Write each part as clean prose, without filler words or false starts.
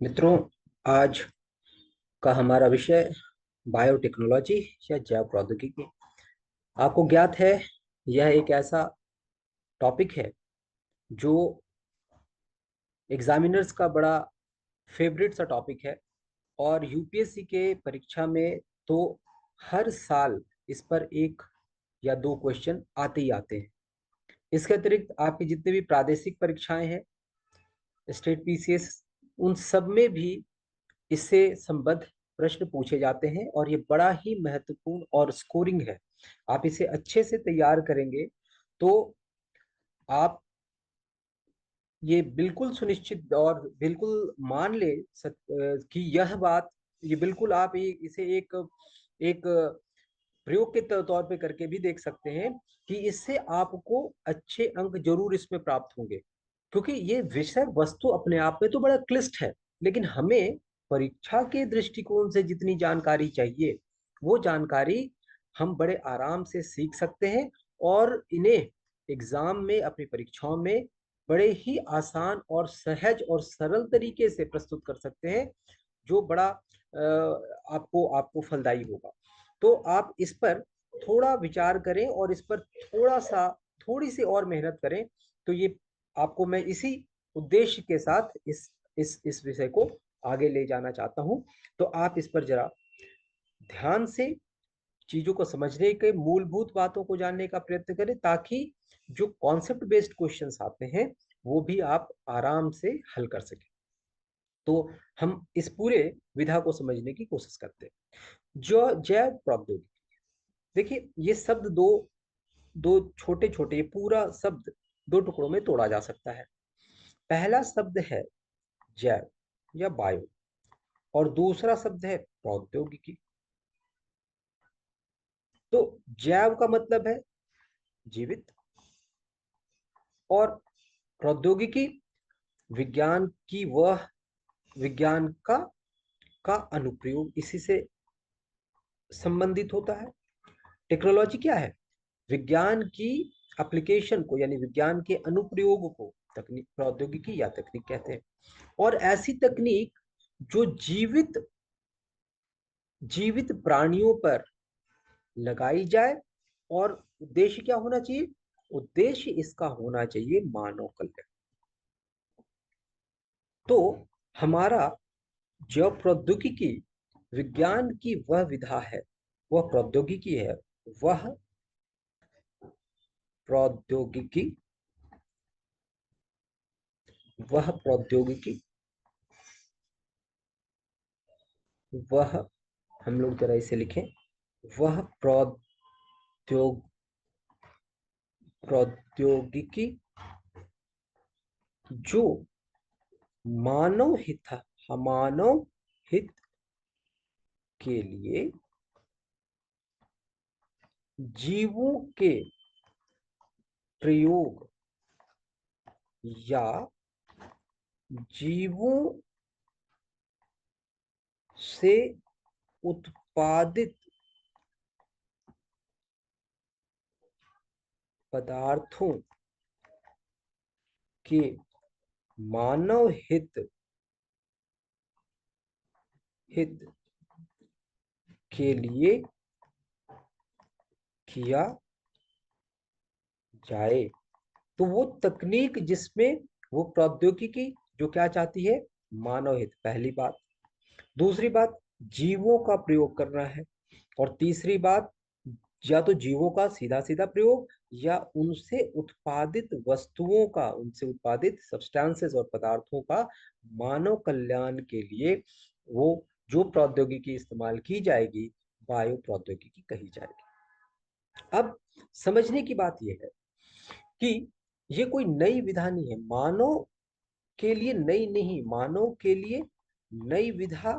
मित्रों, आज का हमारा विषय बायोटेक्नोलॉजी या जैव प्रौद्योगिकी। आपको ज्ञात है, यह एक ऐसा टॉपिक है जो एग्जामिनर्स का बड़ा फेवरेट सा टॉपिक है। और यूपीएससी के परीक्षा में तो हर साल इस पर एक या दो क्वेश्चन आते ही आते हैं। इसके अतिरिक्त आपकी जितनी भी प्रादेशिक परीक्षाएं हैं, स्टेट पीसीएस, उन सब में भी इससे संबद्ध प्रश्न पूछे जाते हैं और ये बड़ा ही महत्वपूर्ण और स्कोरिंग है। आप इसे अच्छे से तैयार करेंगे तो आप ये बिल्कुल सुनिश्चित और बिल्कुल मान ले कि यह बात, ये बिल्कुल आप इसे एक एक प्रयोग के तौर पे करके भी देख सकते हैं कि इससे आपको अच्छे अंक जरूर इसमें प्राप्त होंगे। क्योंकि ये विषय वस्तु अपने आप में तो बड़ा क्लिष्ट है, लेकिन हमें परीक्षा के दृष्टिकोण से जितनी जानकारी चाहिए वो जानकारी हम बड़े आराम से सीख सकते हैं और इन्हें एग्जाम में, अपनी परीक्षाओं में बड़े ही आसान और सहज और सरल तरीके से प्रस्तुत कर सकते हैं, जो बड़ा आपको आपको फलदायी होगा। तो आप इस पर थोड़ा विचार करें और इस पर थोड़ी सी और मेहनत करें। तो ये आपको मैं इसी उद्देश्य के साथ इस विषय को आगे ले जाना चाहता हूं। तो आप इस पर जरा ध्यान से चीजों को समझने के, मूलभूत बातों को जानने का प्रयत्न करें, ताकि जो कॉन्सेप्ट बेस्ड क्वेश्चंस आते हैं वो भी आप आराम से हल कर सकें। तो हम इस पूरे विधा को समझने की कोशिश करते हैं। जो जैव प्रौद्योगिकी, देखिए ये शब्द दो दो छोटे छोटे, ये पूरा शब्द दो टुकड़ों में तोड़ा जा सकता है। पहला शब्द है जैव या बायो, और दूसरा शब्द है प्रौद्योगिकी। तो जैव का मतलब है जीवित, और प्रौद्योगिकी विज्ञान का अनुप्रयोग इसी से संबंधित होता है। टेक्नोलॉजी क्या है? विज्ञान की एप्लीकेशन को, यानी विज्ञान के अनुप्रयोग को तकनीक, प्रौद्योगिकी या तकनीक कहते हैं। और ऐसी तकनीक जो जीवित जीवित प्राणियों पर लगाई जाए, और उद्देश्य क्या होना चाहिए? उद्देश्य इसका होना चाहिए मानव कल्याण। तो हमारा जो प्रौद्योगिकी विज्ञान की वह विधा है, वह प्रौद्योगिकी है, वह प्रौद्योगिकी वह प्रौद्योगिकी वह हम लोग जरा इसे लिखें, वह प्रौद्योगिकी जो मानव हित के लिए जीवों के प्रयोग या जीवों से उत्पादित पदार्थों के मानव हित के लिए किया जाए। तो वो तकनीक जिसमें, वो प्रौद्योगिकी जो क्या चाहती है? मानव हित, पहली बात। दूसरी बात, जीवों का प्रयोग करना है। और तीसरी बात, या तो जीवों का सीधा सीधा प्रयोग, या उनसे उत्पादित सब्सटेंसेस और पदार्थों का मानव कल्याण के लिए वो जो प्रौद्योगिकी इस्तेमाल की जाएगी, बायो प्रौद्योगिकी कही जाएगी। अब समझने की बात यह है कि ये कोई नई विधा नहीं है, मानव के लिए नई नहीं, मानव के लिए नई विधा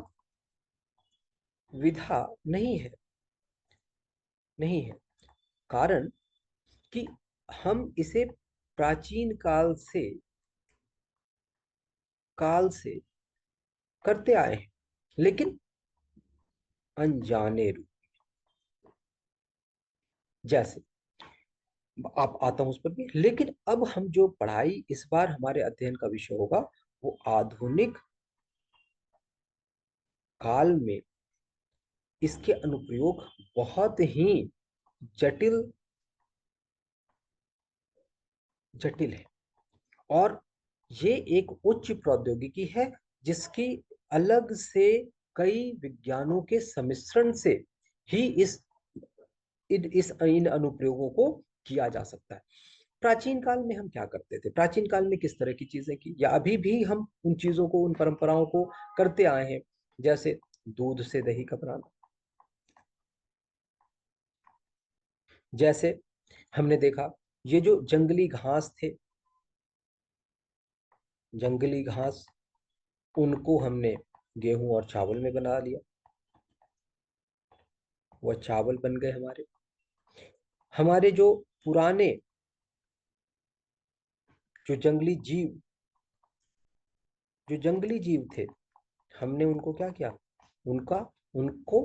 विधा नहीं है। कारण कि हम इसे प्राचीन काल से करते आए हैं, लेकिन अनजाने रूप। जैसे आप आता हूं उस पर भी, लेकिन अब हम जो पढ़ाई, इस बार हमारे अध्ययन का विषय होगा वो आधुनिक काल में इसके अनुप्रयोग बहुत ही जटिल जटिल है। और ये एक उच्च प्रौद्योगिकी है जिसकी अलग से कई विज्ञानों के सम्मिश्रण से ही इन अनुप्रयोगों को किया जा सकता है। प्राचीन काल में हम क्या करते थे, प्राचीन काल में किस तरह की चीजें की, या अभी भी हम उन चीजों को, उन परंपराओं को करते आए हैं। जैसे दूध से दही का बनाना, जैसे हमने देखा ये जो जंगली घास थे, जंगली घास, उनको हमने गेहूं और चावल में बना लिया, वह चावल बन गए हमारे। हमारे जो पुराने जो जंगली जीव जो जंगली जीव थे, हमने उनको क्या किया, उनका उनको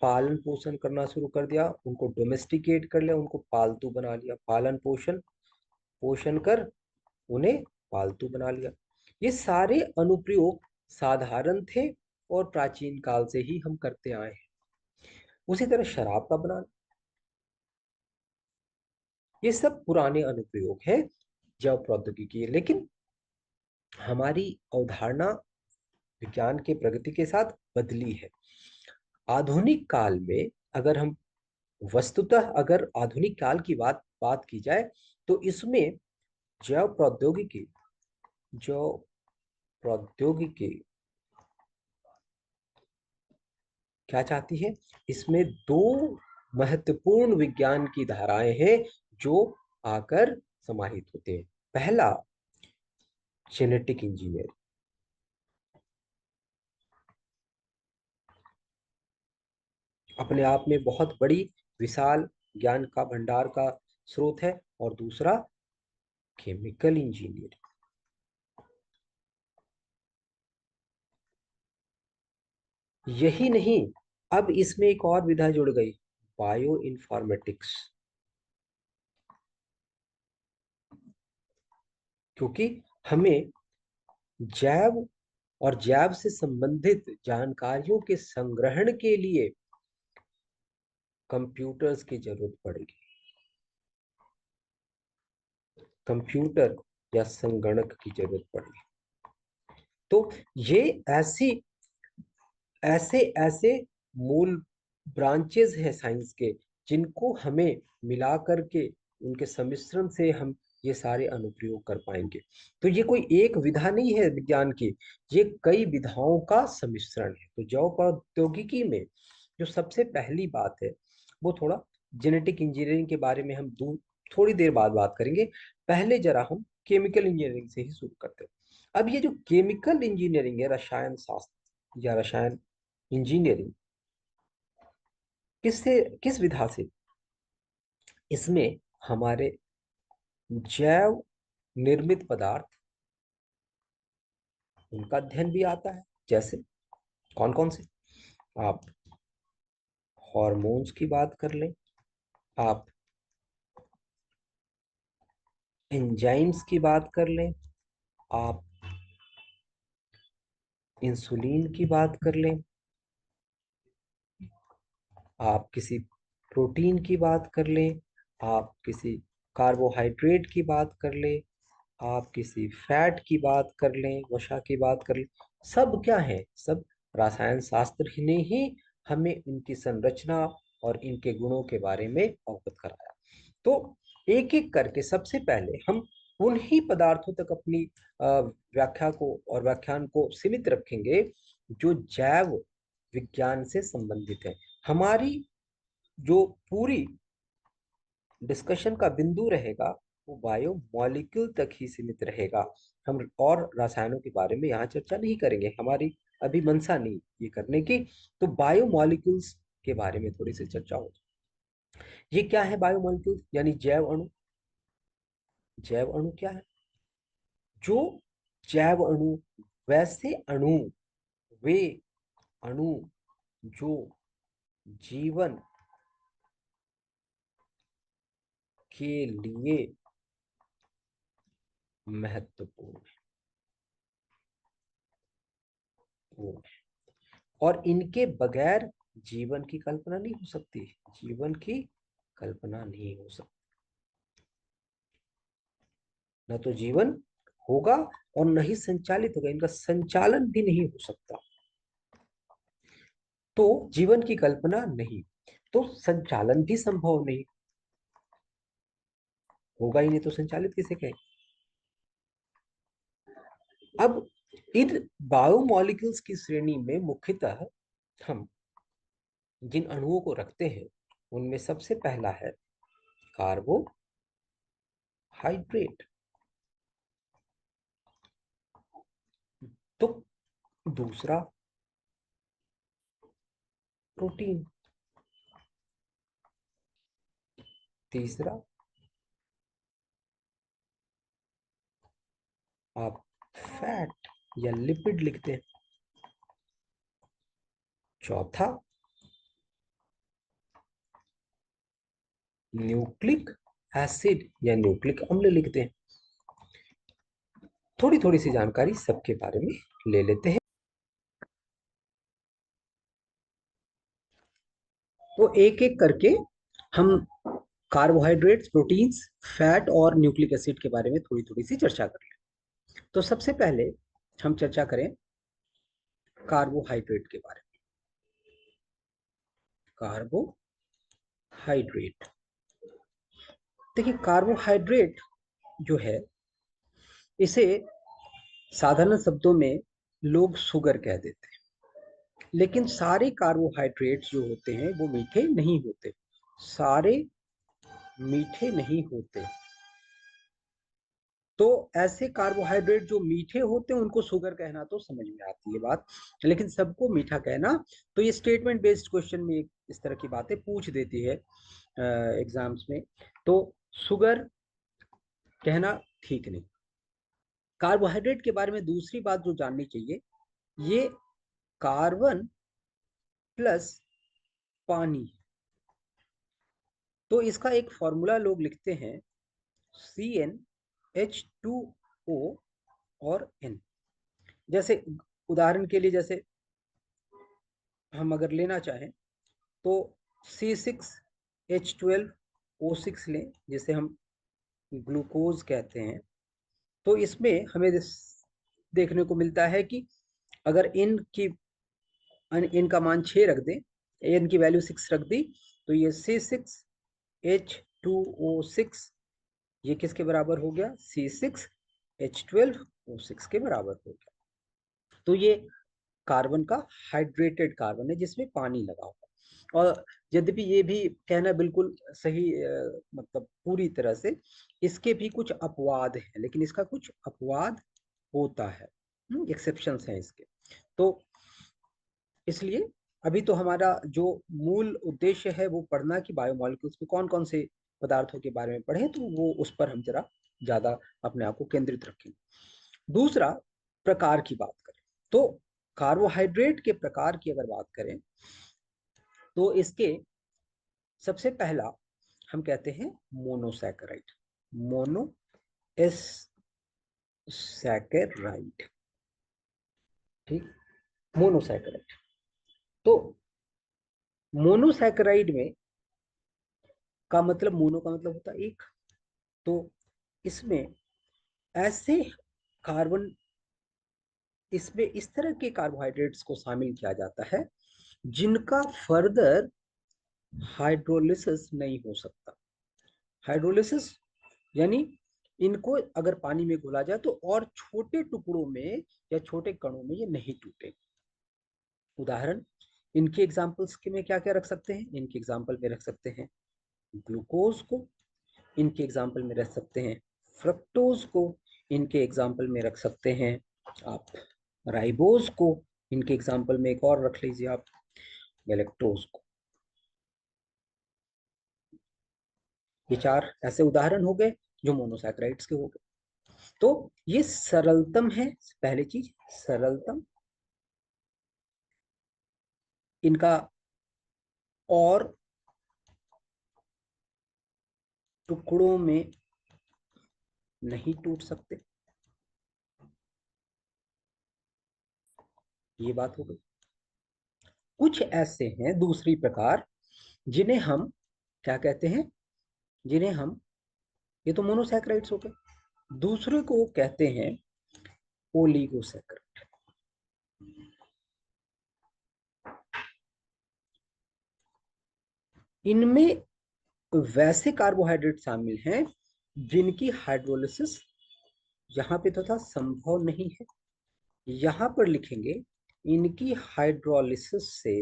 पालन पोषण करना शुरू कर दिया, उनको डोमेस्टिकेट कर लिया, उनको पालतू बना लिया, पालन पोषण पोषण कर उन्हें पालतू बना लिया। ये सारे अनुप्रयोग साधारण थे और प्राचीन काल से ही हम करते आए हैं। उसी तरह शराब का बनाना, ये सब पुराने अनुप्रयोग है जैव प्रौद्योगिकी है। लेकिन हमारी अवधारणा विज्ञान के प्रगति के साथ बदली है। आधुनिक काल में अगर हम वस्तुतः अगर आधुनिक काल की बात बात की जाए, तो इसमें जैव प्रौद्योगिकी जो प्रौद्योगिकी क्या चाहती है, इसमें दो महत्वपूर्ण विज्ञान की धाराएं हैं जो आकर समाहित होते हैं। पहला, जेनेटिक इंजीनियरिंग, अपने आप में बहुत बड़ी विशाल ज्ञान का भंडार का स्रोत है। और दूसरा, केमिकल इंजीनियरिंग। यही नहीं, अब इसमें एक और विधा जुड़ गई, बायो इन्फॉर्मेटिक्स। क्योंकि हमें जैव और जैव से संबंधित जानकारियों के संग्रहण के लिए कंप्यूटर्स की जरूरत पड़ेगी, कंप्यूटर या संगणक की जरूरत पड़ेगी। तो ये ऐसी ऐसे ऐसे मूल ब्रांचेस हैं साइंस के, जिनको हमें मिला करके उनके सम्मिश्रण से हम ये सारे अनुप्रयोग कर पाएंगे। तो ये कोई एक विधा नहीं है विज्ञान की, ये कई विधाओं का सम्मिश्रण है। तो जैव प्रौद्योगिकी में जो सबसे पहली बात है, वो थोड़ा जेनेटिक इंजीनियरिंग के बारे में हम थोड़ी देर बाद बात करेंगे। पहले जरा हम केमिकल इंजीनियरिंग से ही शुरू करते हैं। अब ये जो केमिकल इंजीनियरिंग है, रसायन शास्त्र या रसायन इंजीनियरिंग, किस विधा से, इसमें हमारे जैव निर्मित पदार्थ, उनका अध्ययन भी आता है। जैसे कौन कौन से, आप हॉर्मोन्स की बात कर लें, आप एंजाइम्स की बात कर लें, आप इंसुलिन की बात कर लें, आप किसी प्रोटीन की बात कर लें, आप किसी कार्बोहाइड्रेट की बात कर लें, आप किसी फैट की बात कर लें, वसा की बात कर लें, सब क्या है, सब रसायन शास्त्र ने ही हमें इनकी संरचना और इनके गुणों के बारे में अवगत कराया। तो एक एक करके सबसे पहले हम उन्हीं पदार्थों तक अपनी व्याख्या को और व्याख्यान को सीमित रखेंगे जो जैव विज्ञान से संबंधित है। हमारी जो पूरी डिस्कशन का बिंदु रहेगा, वो बायो मॉलिक्यूल तक ही सीमित रहेगा। हम और रसायनों के बारे में यहाँ चर्चा नहीं करेंगे, हमारी अभी मंशा नहीं ये करने की। तो बायो मॉलिक्यूल्स के बारे में थोड़ी सी चर्चा हो। ये क्या है बायो मॉलिक्यूल, यानी जैव अणु। जैव अणु क्या है, जो जैव अणु, वैसे अणु, वे अणु जो जीवन के लिए महत्वपूर्ण है। और इनके बगैर जीवन की कल्पना नहीं हो सकती। जीवन की कल्पना नहीं हो सकती। न तो जीवन होगा और न ही संचालित होगा, इनका संचालन भी नहीं हो सकता। तो जीवन की कल्पना नहीं, तो संचालन भी संभव नहीं, होगा ही नहीं तो संचालित किसे कहें। अब इन बायोमॉलिक्यूल्स की श्रेणी में मुख्यतः हम जिन अणुओं को रखते हैं उनमें सबसे पहला है कार्बोहाइड्रेट। तो दूसरा प्रोटीन, तीसरा आप फैट या लिपिड लिखते हैं, चौथा न्यूक्लिक एसिड या न्यूक्लिक अम्ल लिखते हैं। थोड़ी थोड़ी सी जानकारी सबके बारे में ले लेते हैं। तो एक एक करके हम कार्बोहाइड्रेट्स, प्रोटीन्स, फैट और न्यूक्लिक एसिड के बारे में थोड़ी थोड़ी सी चर्चा कर लें। तो सबसे पहले हम चर्चा करें कार्बोहाइड्रेट के बारे में। कार्बोहाइड्रेट, देखिए कार्बोहाइड्रेट जो है इसे साधारण शब्दों में लोग शुगर कह देते हैं, लेकिन सारे कार्बोहाइड्रेट्स जो होते हैं वो मीठे नहीं होते। सारे मीठे नहीं होते। तो ऐसे कार्बोहाइड्रेट जो मीठे होते हैं उनको शुगर कहना तो समझ में आती है बात, लेकिन सबको मीठा कहना, तो ये स्टेटमेंट बेस्ड क्वेश्चन में इस तरह की बातें पूछ देती है एग्जाम्स में। तो शुगर कहना ठीक नहीं। कार्बोहाइड्रेट के बारे में दूसरी बात जो जाननी चाहिए, ये कार्बन प्लस पानी। तो इसका एक फॉर्मूला लोग लिखते हैं CnH2O और N। जैसे उदाहरण के लिए, जैसे हम अगर लेना चाहें तो C6H12O6 लें, जिसे हम ग्लूकोज कहते हैं। तो इसमें हमें देखने को मिलता है कि अगर इन का मान 6 रख दें, एन की वैल्यू 6 रख दी, तो ये C6H2O6 ये किसके बराबर हो गया? C6H12O6 के बराबर हो गया। तो ये कार्बन का हाइड्रेटेड कार्बन है जिसमें पानी लगा हुआ। और यद्यपि ये भी कहना बिल्कुल सही, मतलब पूरी तरह से, इसके भी कुछ अपवाद हैं, लेकिन इसका कुछ अपवाद होता है, एक्सेप्शंस हैं इसके। तो इसलिए अभी तो हमारा जो मूल उद्देश्य है वो पढ़ना कि बायोमॉलिक्यूल्स में कौन कौन से पदार्थों के बारे में पढ़ें, तो वो उस पर हम जरा ज्यादा अपने आप को केंद्रित रखें। दूसरा, प्रकार की बात करें तो कार्बोहाइड्रेट के प्रकार की अगर बात करें तो इसके सबसे पहला हम कहते हैं मोनोसैकेराइड। मोनो एस सैकेराइड, ठीक, मोनोसैकेराइड। तो मोनोसैकेराइड में का मतलब, मोनो का मतलब होता है एक, तो इसमें ऐसे कार्बन, इसमें इस तरह के कार्बोहाइड्रेट्स को शामिल किया जाता है जिनका फर्दर हाइड्रोलिसिस नहीं हो सकता। हाइड्रोलिसिस यानी इनको अगर पानी में घुला जाए तो और छोटे टुकड़ों में या छोटे कणों में ये नहीं टूटे। उदाहरण, इनके एग्जाम्पल्स के में क्या क्या रख सकते हैं? इनके एग्जाम्पल में रख सकते हैं ग्लूकोज को, इनके एग्जाम्पल में रख सकते हैं फ्रक्टोज को, इनके एग्जाम्पल में रख सकते हैं आप राइबोज को, इनके एग्जाम्पल में एक और रख लीजिए आप गैलेक्टोज को। ये चार ऐसे उदाहरण हो गए जो मोनोसैकेराइड्स के हो गए। तो ये सरलतम है, पहली चीज सरलतम, इनका और टुकड़ों में नहीं टूट सकते, ये बात हो गई। कुछ ऐसे हैं दूसरी प्रकार जिन्हें हम क्या कहते हैं, जिन्हें हम, ये तो मोनोसैकेराइड्स हो गए, दूसरे को कहते हैं ओलिगोसैकेराइड। इनमें वैसे कार्बोहाइड्रेट शामिल हैं जिनकी हाइड्रोलिसिस यहां पे तथा संभव नहीं है। यहां पर लिखेंगे इनकी हाइड्रोलिसिस से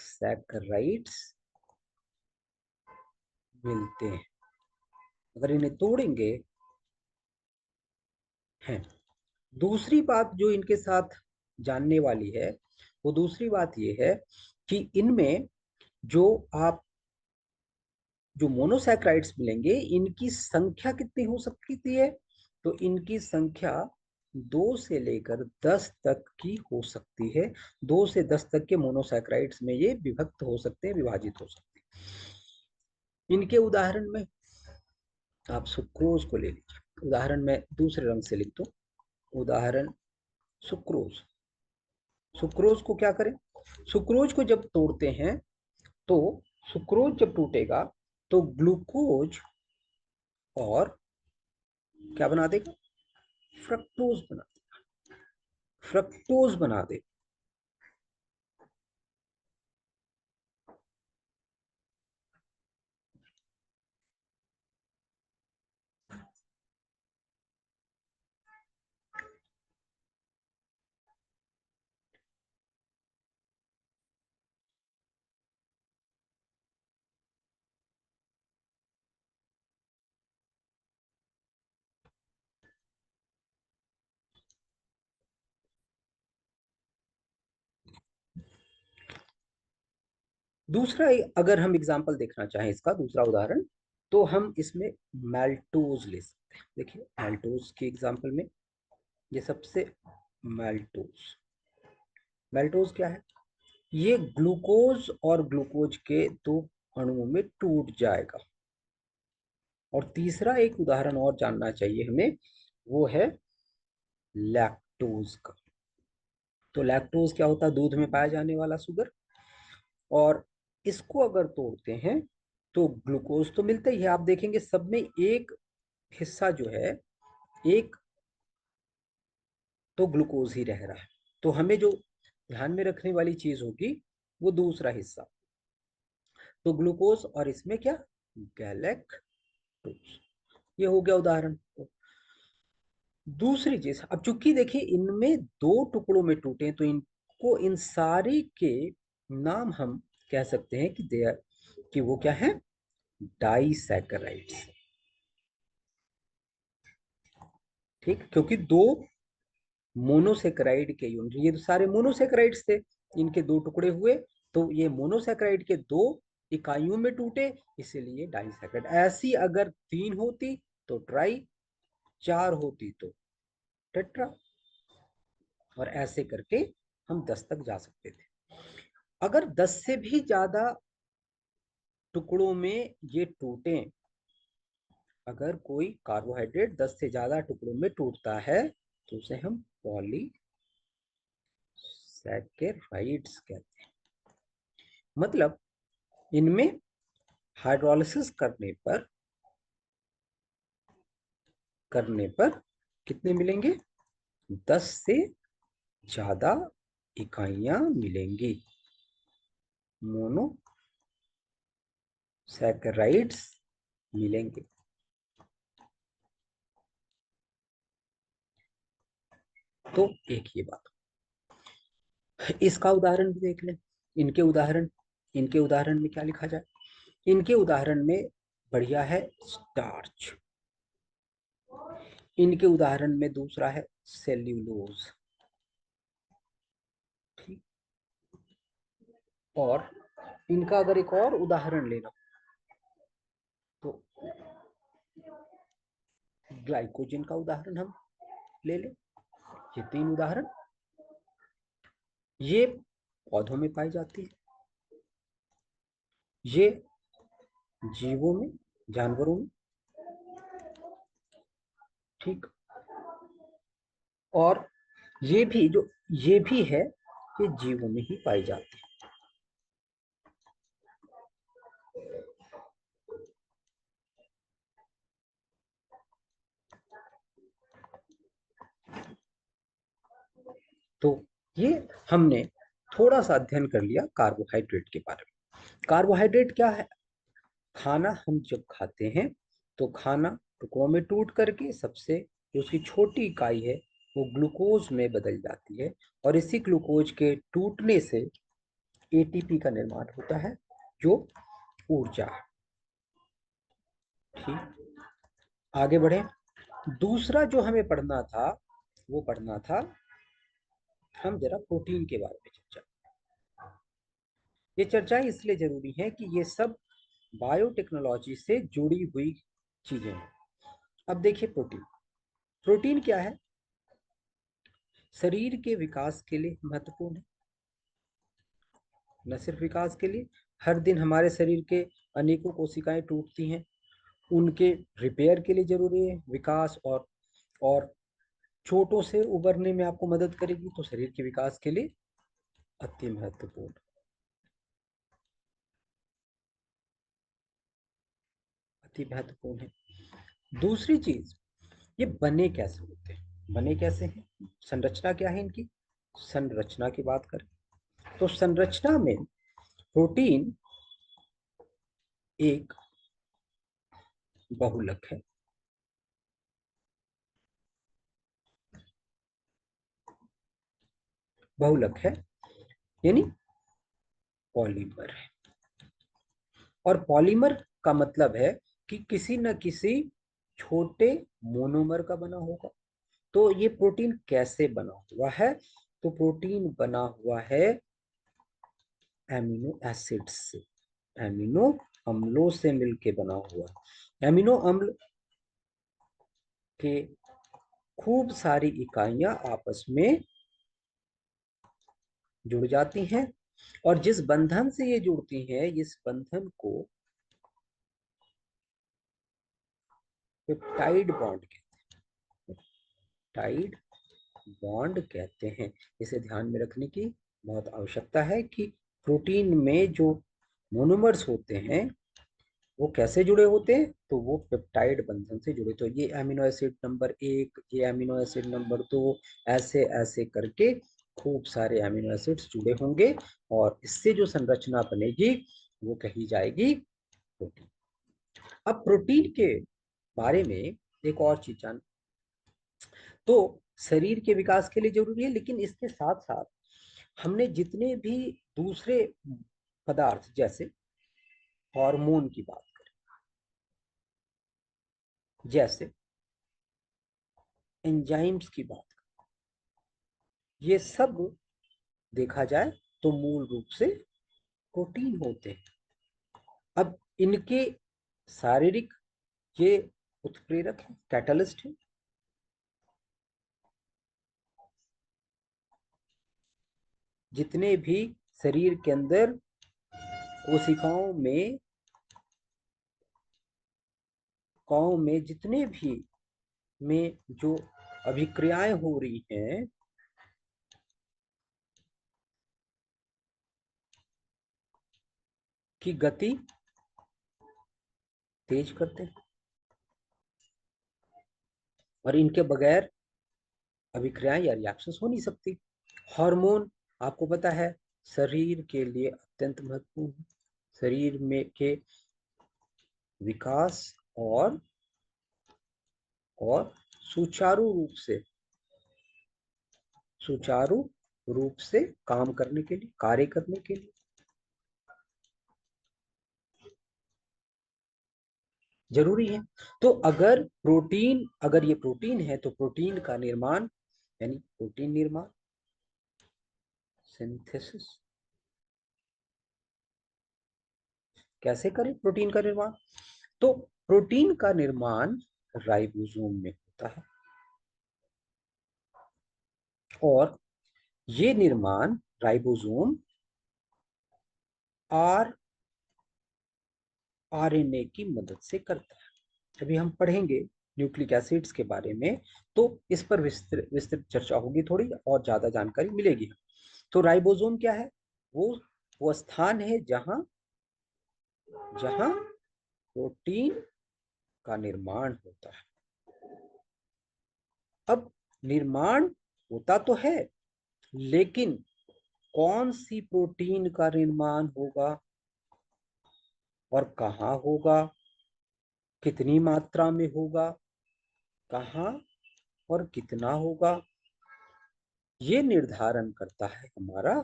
मोनोसैकेराइड्स मिलते हैं। अगर इन्हें तोड़ेंगे हैं। दूसरी बात जो इनके साथ जानने वाली है, वो दूसरी बात ये है कि इनमें जो आप जो मोनोसैकेराइड्स मिलेंगे इनकी संख्या कितनी हो सकती है, तो इनकी संख्या 2 से लेकर 10 तक की हो सकती है। 2 से 10 तक के मोनोसैकेराइड्स में ये विभक्त हो सकते हैं, विभाजित हो सकते हैं। इनके उदाहरण में आप सुक्रोज को ले लीजिए। उदाहरण में दूसरे रंग से लिख दो। उदाहरण सुक्रोज। सुक्रोज को क्या करें, सुक्रोज को जब तोड़ते हैं तो सुक्रोज जब टूटेगा तो ग्लूकोज और क्या बना देगा, फ्रक्टोज बना फ्रक्टोज बना दे। दूसरा अगर हम एग्जांपल देखना चाहें, इसका दूसरा उदाहरण, तो हम इसमें मैल्टोज ले सकते हैं। देखिए मैल्टोज के एग्जांपल में ये सबसे, मैल्टोज, मैल्टोज क्या है, ये ग्लूकोज और ग्लूकोज के दो अणुओं में टूट जाएगा। और तीसरा एक उदाहरण और जानना चाहिए हमें, वो है लैक्टोज का। तो लैक्टोज क्या होता है, दूध में पाया जाने वाला शुगर। और इसको अगर तोड़ते हैं तो ग्लूकोज तो मिलता ही है, आप देखेंगे सब में एक हिस्सा जो है, एक तो ग्लूकोज ही रह रहा है। तो हमें जो ध्यान में रखने वाली चीज होगी वो दूसरा हिस्सा, तो ग्लूकोज और इसमें क्या, गैलेक्टोज। ये हो गया उदाहरण। दूसरी चीज, अब चूंकि देखिए इनमें दो टुकड़ों में टूटे तो इनको, इन सारी के नाम हम कह सकते हैं कि दे आर, कि वो क्या है, डाइसैकेराइड्स। ठीक, क्योंकि दो मोनोसेक्राइड के यूनिट, ये तो सारे मोनोसेक्राइड्स थे, इनके दो टुकड़े हुए तो ये मोनोसेक्राइड के दो इकाइयों में टूटे, इसीलिए डाइसैकेराइड। ऐसी अगर 3 होती तो ट्राई, 4 होती तो टेट्रा, और ऐसे करके हम 10 तक जा सकते थे। अगर 10 से भी ज्यादा टुकड़ों में ये टूटे, अगर कोई कार्बोहाइड्रेट 10 से ज्यादा टुकड़ों में टूटता है तो उसे हम पॉलीसैकेराइड्स कहते हैं। मतलब इनमें हाइड्रोलिसिस करने पर कितने मिलेंगे, 10 से ज्यादा इकाइयां मिलेंगी, मोनोसैकेराइड्स मिलेंगे। तो एक ये बात, इसका उदाहरण भी देख लें। इनके उदाहरण, इनके उदाहरण में क्या लिखा जाए, इनके उदाहरण में बढ़िया है स्टार्च। इनके उदाहरण में दूसरा है सेल्यूलोज। ठीक, और इनका अगर एक और उदाहरण लेना तो ग्लाइकोजन का उदाहरण हम ले लें। ये 3 उदाहरण, ये पौधों में पाई जाती है, ये जीवों में, जानवरों में, ठीक। और ये भी है कि जीवों में ही पाई जाती है। तो ये हमने थोड़ा सा अध्ययन कर लिया कार्बोहाइड्रेट के बारे में। कार्बोहाइड्रेट क्या है? खाना हम जब खाते हैं तो खाना टुकड़ों में टूट करके सबसे जो उसकी छोटी इकाई है वो ग्लूकोज में बदल जाती है, और इसी ग्लूकोज के टूटने से एटीपी का निर्माण होता है जो ऊर्जा है। ठीक, आगे बढ़े। दूसरा जो हमें पढ़ना था वो पढ़ना था, हम जरा प्रोटीन के बारे में चर्चा। ये चर्चाएं इसलिए जरूरी है कि ये सब बायोटेक्नोलॉजी से जुड़ी हुई चीजें हैं। अब देखिए, प्रोटीन प्रोटीन क्या है? शरीर के विकास के लिए महत्वपूर्ण है। न सिर्फ विकास के लिए, हर दिन हमारे शरीर के अनेकों कोशिकाएं टूटती हैं, उनके रिपेयर के लिए जरूरी है विकास। और चोटों से उबरने में आपको मदद करेगी, तो शरीर के विकास के लिए अति महत्वपूर्ण, अति महत्वपूर्ण है। दूसरी चीज, ये बने कैसे होते हैं, बने कैसे हैं, संरचना क्या है इनकी? संरचना की बात करें तो संरचना में प्रोटीन एक बहुलक है। बहुलक है यानी पॉलीमर है। और पॉलीमर का मतलब है कि किसी न किसी छोटे मोनोमर का बना होगा। तो ये प्रोटीन कैसे बना हुआ है? तो प्रोटीन बना हुआ है एमिनो एसिड से, एमिनो अम्लों से मिलके बना हुआ है। एमिनो अम्ल के खूब सारी इकाइयां आपस में जुड़ जाती हैं, और जिस बंधन से ये जुड़ती हैं, इस बंधन को पेप्टाइड बॉन्ड कहते हैं। पेप्टाइड बॉन्ड कहते हैं। इसे ध्यान में रखने की बहुत आवश्यकता है कि प्रोटीन में जो मोनोमर्स होते हैं वो कैसे जुड़े होते हैं, तो वो पेप्टाइड बंधन से जुड़े। तो ये अमीनो एसिड नंबर 1, ये अमीनो एसिड नंबर 2, ऐसे ऐसे करके खूब सारे अमीनो एसिड्स जुड़े होंगे, और इससे जो संरचना बनेगी वो कही जाएगी प्रोटीन। अब प्रोटीन के बारे में एक और चीज जान, तो शरीर के विकास के लिए जरूरी है, लेकिन इसके साथ साथ हमने जितने भी दूसरे पदार्थ जैसे हार्मोन की बात करें, जैसे एंजाइम्स की बात करें, ये सब देखा जाए तो मूल रूप से प्रोटीन होते हैं। अब इनके शारीरिक ये उत्प्रेरक है, कैटलिस्ट है। जितने भी शरीर के अंदर कोशिकाओं में जितने भी में जो अभिक्रियाएं हो रही हैं, की गति तेज करते हैं, और इनके बगैर अभिक्रियाएं या रिएक्शंस हो नहीं सकती। हार्मोन आपको पता है शरीर के लिए अत्यंत महत्वपूर्ण है। शरीर में के विकास और सुचारू रूप से सुचारू रूप से काम करने के लिए, कार्य करने के लिए जरूरी है। तो अगर ये प्रोटीन है, तो प्रोटीन का निर्माण यानी प्रोटीन निर्माण, सिंथेसिस कैसे करें प्रोटीन का निर्माण? तो प्रोटीन का निर्माण राइबोसोम में होता है, और ये निर्माण राइबोसोम आर आरएनए की मदद से करता है। अभी हम पढ़ेंगे न्यूक्लिक एसिड्स के बारे में, तो इस पर विस्तृत विस्तृत चर्चा होगी, थोड़ी और ज्यादा जानकारी मिलेगी। तो राइबोसोम क्या है? वो स्थान है जहां जहां प्रोटीन का निर्माण होता है। अब निर्माण होता तो है, लेकिन कौन सी प्रोटीन का निर्माण होगा और कहाँ होगा, कितनी मात्रा में होगा, कहाँ और कितना होगा, ये निर्धारण करता है हमारा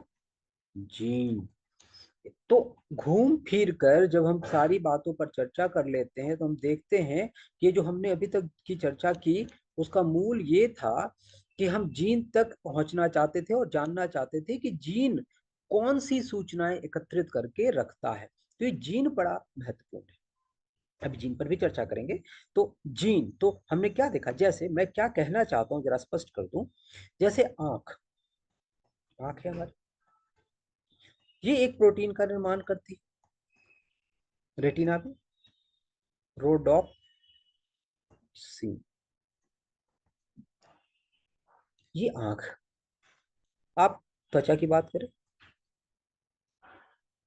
जीन। तो घूम फिर कर जब हम सारी बातों पर चर्चा कर लेते हैं, तो हम देखते हैं कि जो हमने अभी तक की चर्चा की, उसका मूल ये था कि हम जीन तक पहुंचना चाहते थे और जानना चाहते थे कि जीन कौन सी सूचनाएं एकत्रित करके रखता है। तो ये जीन बड़ा महत्वपूर्ण है, अभी जीन पर भी चर्चा करेंगे। तो जीन, तो हमने क्या देखा, जैसे मैं क्या कहना चाहता हूँ जरा स्पष्ट कर दूं। जैसे आंख, आंख है हमारी, ये एक प्रोटीन का निर्माण करती है, रेटिना भी, रोडॉप्सिन। ये आंख। आप त्वचा की बात करें,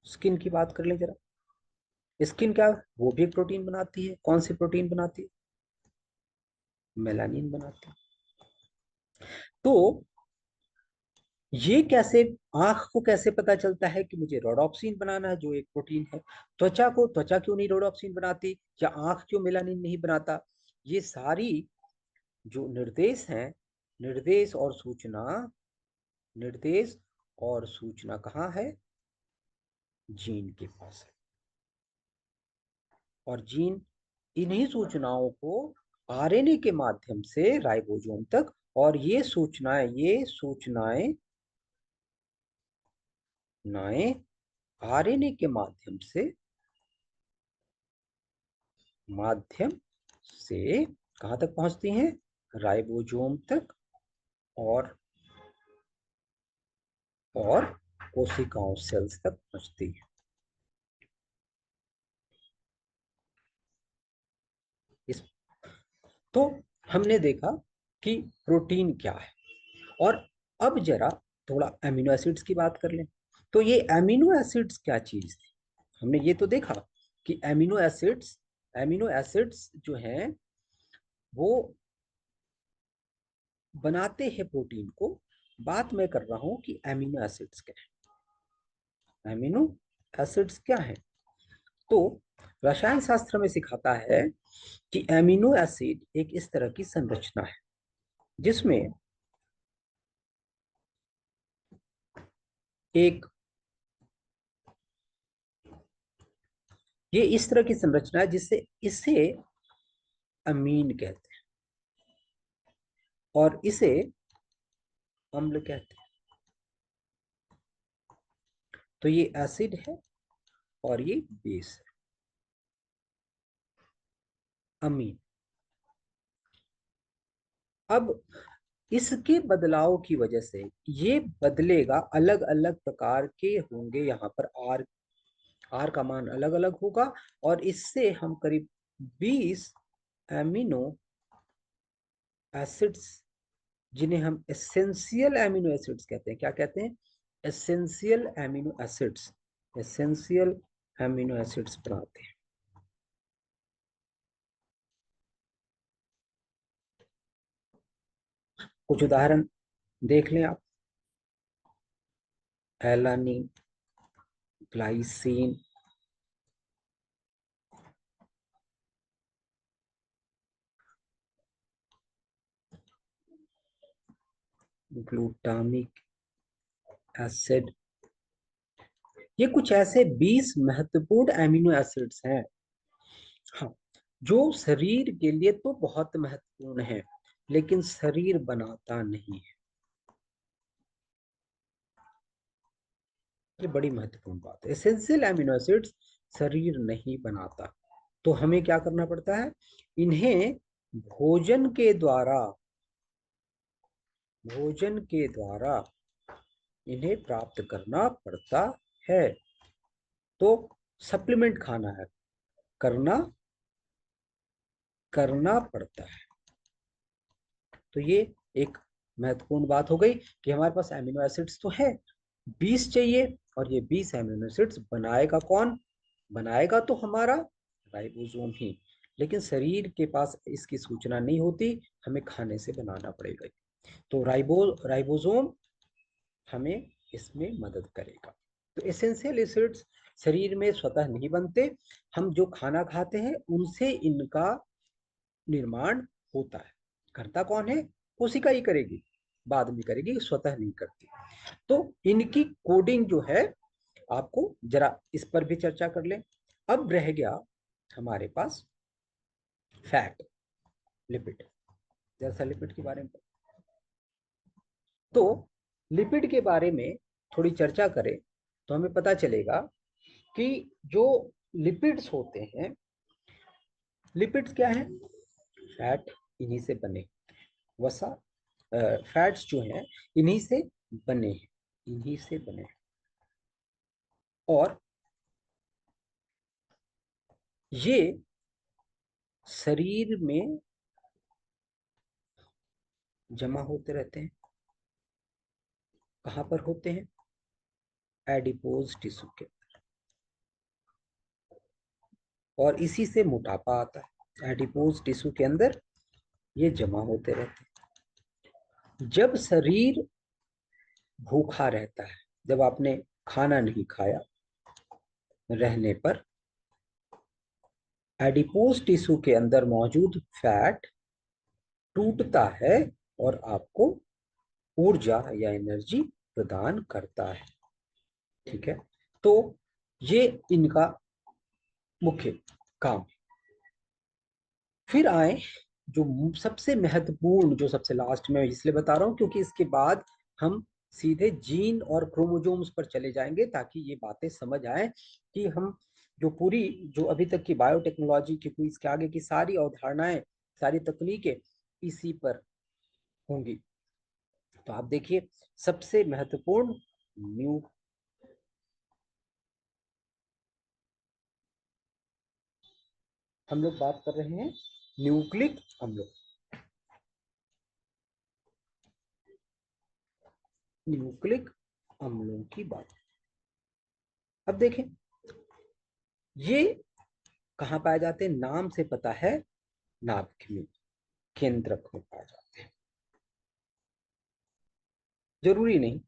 स्किन की बात कर लें जरा। स्किन क्या, वो भी एक प्रोटीन बनाती है। कौन सी प्रोटीन बनाती है? मेलानिन बनाती है। तो ये कैसे, आंख को कैसे पता चलता है कि मुझे रोडॉप्सिन बनाना है, जो एक प्रोटीन है? त्वचा क्यों नहीं रोडॉप्सिन बनाती, या आंख क्यों मेलानिन नहीं बनाता? ये सारी जो निर्देश हैं, निर्देश और सूचना, निर्देश और सूचना कहाँ है? जीन के पास है। और जीन इन्हीं सूचनाओं को आरएनए के माध्यम से राइबोसोम तक, और ये सूचनाएं नाएं आरएनए के माध्यम से कहां तक पहुंचती हैं? राइबोसोम तक, और और कोशिकाओं, सेल्स तक पहुंचती है। इस तो हमने देखा कि प्रोटीन क्या है। और अब जरा थोड़ा अमीनो एसिड्स की बात कर लें। तो ये अमीनो एसिड्स क्या चीज थी? हमने ये तो देखा कि अमीनो एसिड्स जो हैं वो बनाते हैं प्रोटीन को। बात मैं कर रहा हूं कि अमीनो एसिड्स क्या है। अमीनो एसिड्स क्या है? तो रसायन शास्त्र में सिखाता है कि अमीनो एसिड एक इस तरह की संरचना है जिसमें एक, ये इस तरह की संरचना है जिससे इसे अमीन कहते हैं और इसे अम्ल कहते हैं। तो ये एसिड है और ये बेस है, अमीन। अब इसके बदलाव की वजह से ये बदलेगा, अलग अलग प्रकार के होंगे यहाँ पर। आर आर का मान अलग अलग होगा, और इससे हम करीब 20 एमिनो एसिड्स, जिन्हें हम एसेंशियल एमिनो एसिड्स कहते हैं, क्या कहते हैं? Essential amino acids, essential amino acids बनाते हैं। कुछ उदाहरण देख लें आप। एलानिन, ग्लाइसिन, ग्लूटामिक एसिड, ये कुछ ऐसे 20 महत्वपूर्ण एमिनो एसिड्स हैं। हाँ, जो शरीर के लिए तो बहुत महत्वपूर्ण है, लेकिन शरीर बनाता नहीं है। ये बड़ी महत्वपूर्ण बात है, एसेंशियल एमिनो एसिड्स शरीर नहीं बनाता। तो हमें क्या करना पड़ता है? इन्हें भोजन के द्वारा, भोजन के द्वारा इन्हें प्राप्त करना पड़ता है। तो सप्लीमेंट खाना है, करना करना पड़ता है। तो ये एक महत्वपूर्ण बात हो गई कि हमारे पास एमिनो एसिड्स तो है, 20 चाहिए, और ये 20 एमिनो एसिड्स बनाएगा कौन? बनाएगा तो हमारा राइबोसोम ही, लेकिन शरीर के पास इसकी सूचना नहीं होती, हमें खाने से बनाना पड़ेगा। तो राइबोसोम हमें इसमें मदद करेगा। तो एसेंशियल एसिड्स शरीर में स्वतः नहीं बनते, हम जो खाना खाते हैं उनसे इनका निर्माण होता है। करता कौन है? कोशिका ही करेगी, बाद में करेगी, स्वतः नहीं करती। तो इनकी कोडिंग जो है, आपको जरा इस पर भी चर्चा कर लें। अब रह गया हमारे पास फैट, लिपिड। जैसा लिपिड के बारे में, तो लिपिड के बारे में थोड़ी चर्चा करें तो हमें पता चलेगा कि जो लिपिड्स होते हैं, लिपिड्स क्या है? फैट, इन्हीं से बने, वसा, फैट्स जो हैं इन्हीं से बने हैं, इन्हीं से बने हैं। और ये शरीर में जमा होते रहते हैं। कहाँ पर होते हैं? एडिपोज टिश्यू के, और इसी से मोटापा आता है। एडिपोज टिश्यू के अंदर ये जमा होते रहते हैं। जब शरीर भूखा रहता है, जब आपने खाना नहीं खाया रहने पर, एडिपोज टिश्यू के अंदर मौजूद फैट टूटता है और आपको ऊर्जा या एनर्जी प्रदान करता है। ठीक है, तो ये इनका मुख्य काम। फिर आए जो सबसे महत्वपूर्ण, जो सबसे लास्ट में इसलिए बता रहा हूं क्योंकि इसके बाद हम सीधे जीन और क्रोमोजोम्स पर चले जाएंगे, ताकि ये बातें समझ आए कि हम जो पूरी, जो अभी तक की बायोटेक्नोलॉजी की कोई इसके आगे की सारी अवधारणाएं, सारी तकनीकें इसी पर होंगी। तो आप देखिए, सबसे महत्वपूर्ण न्यू हम लोग बात कर रहे हैं न्यूक्लिक अम्लों, न्यूक्लिक अम्लों की बात। अब देखें, ये कहाँ पाए जाते हैं? नाम से पता है, नाभिक में, केंद्रक में पाए जाते हैं। जरूरी नहीं।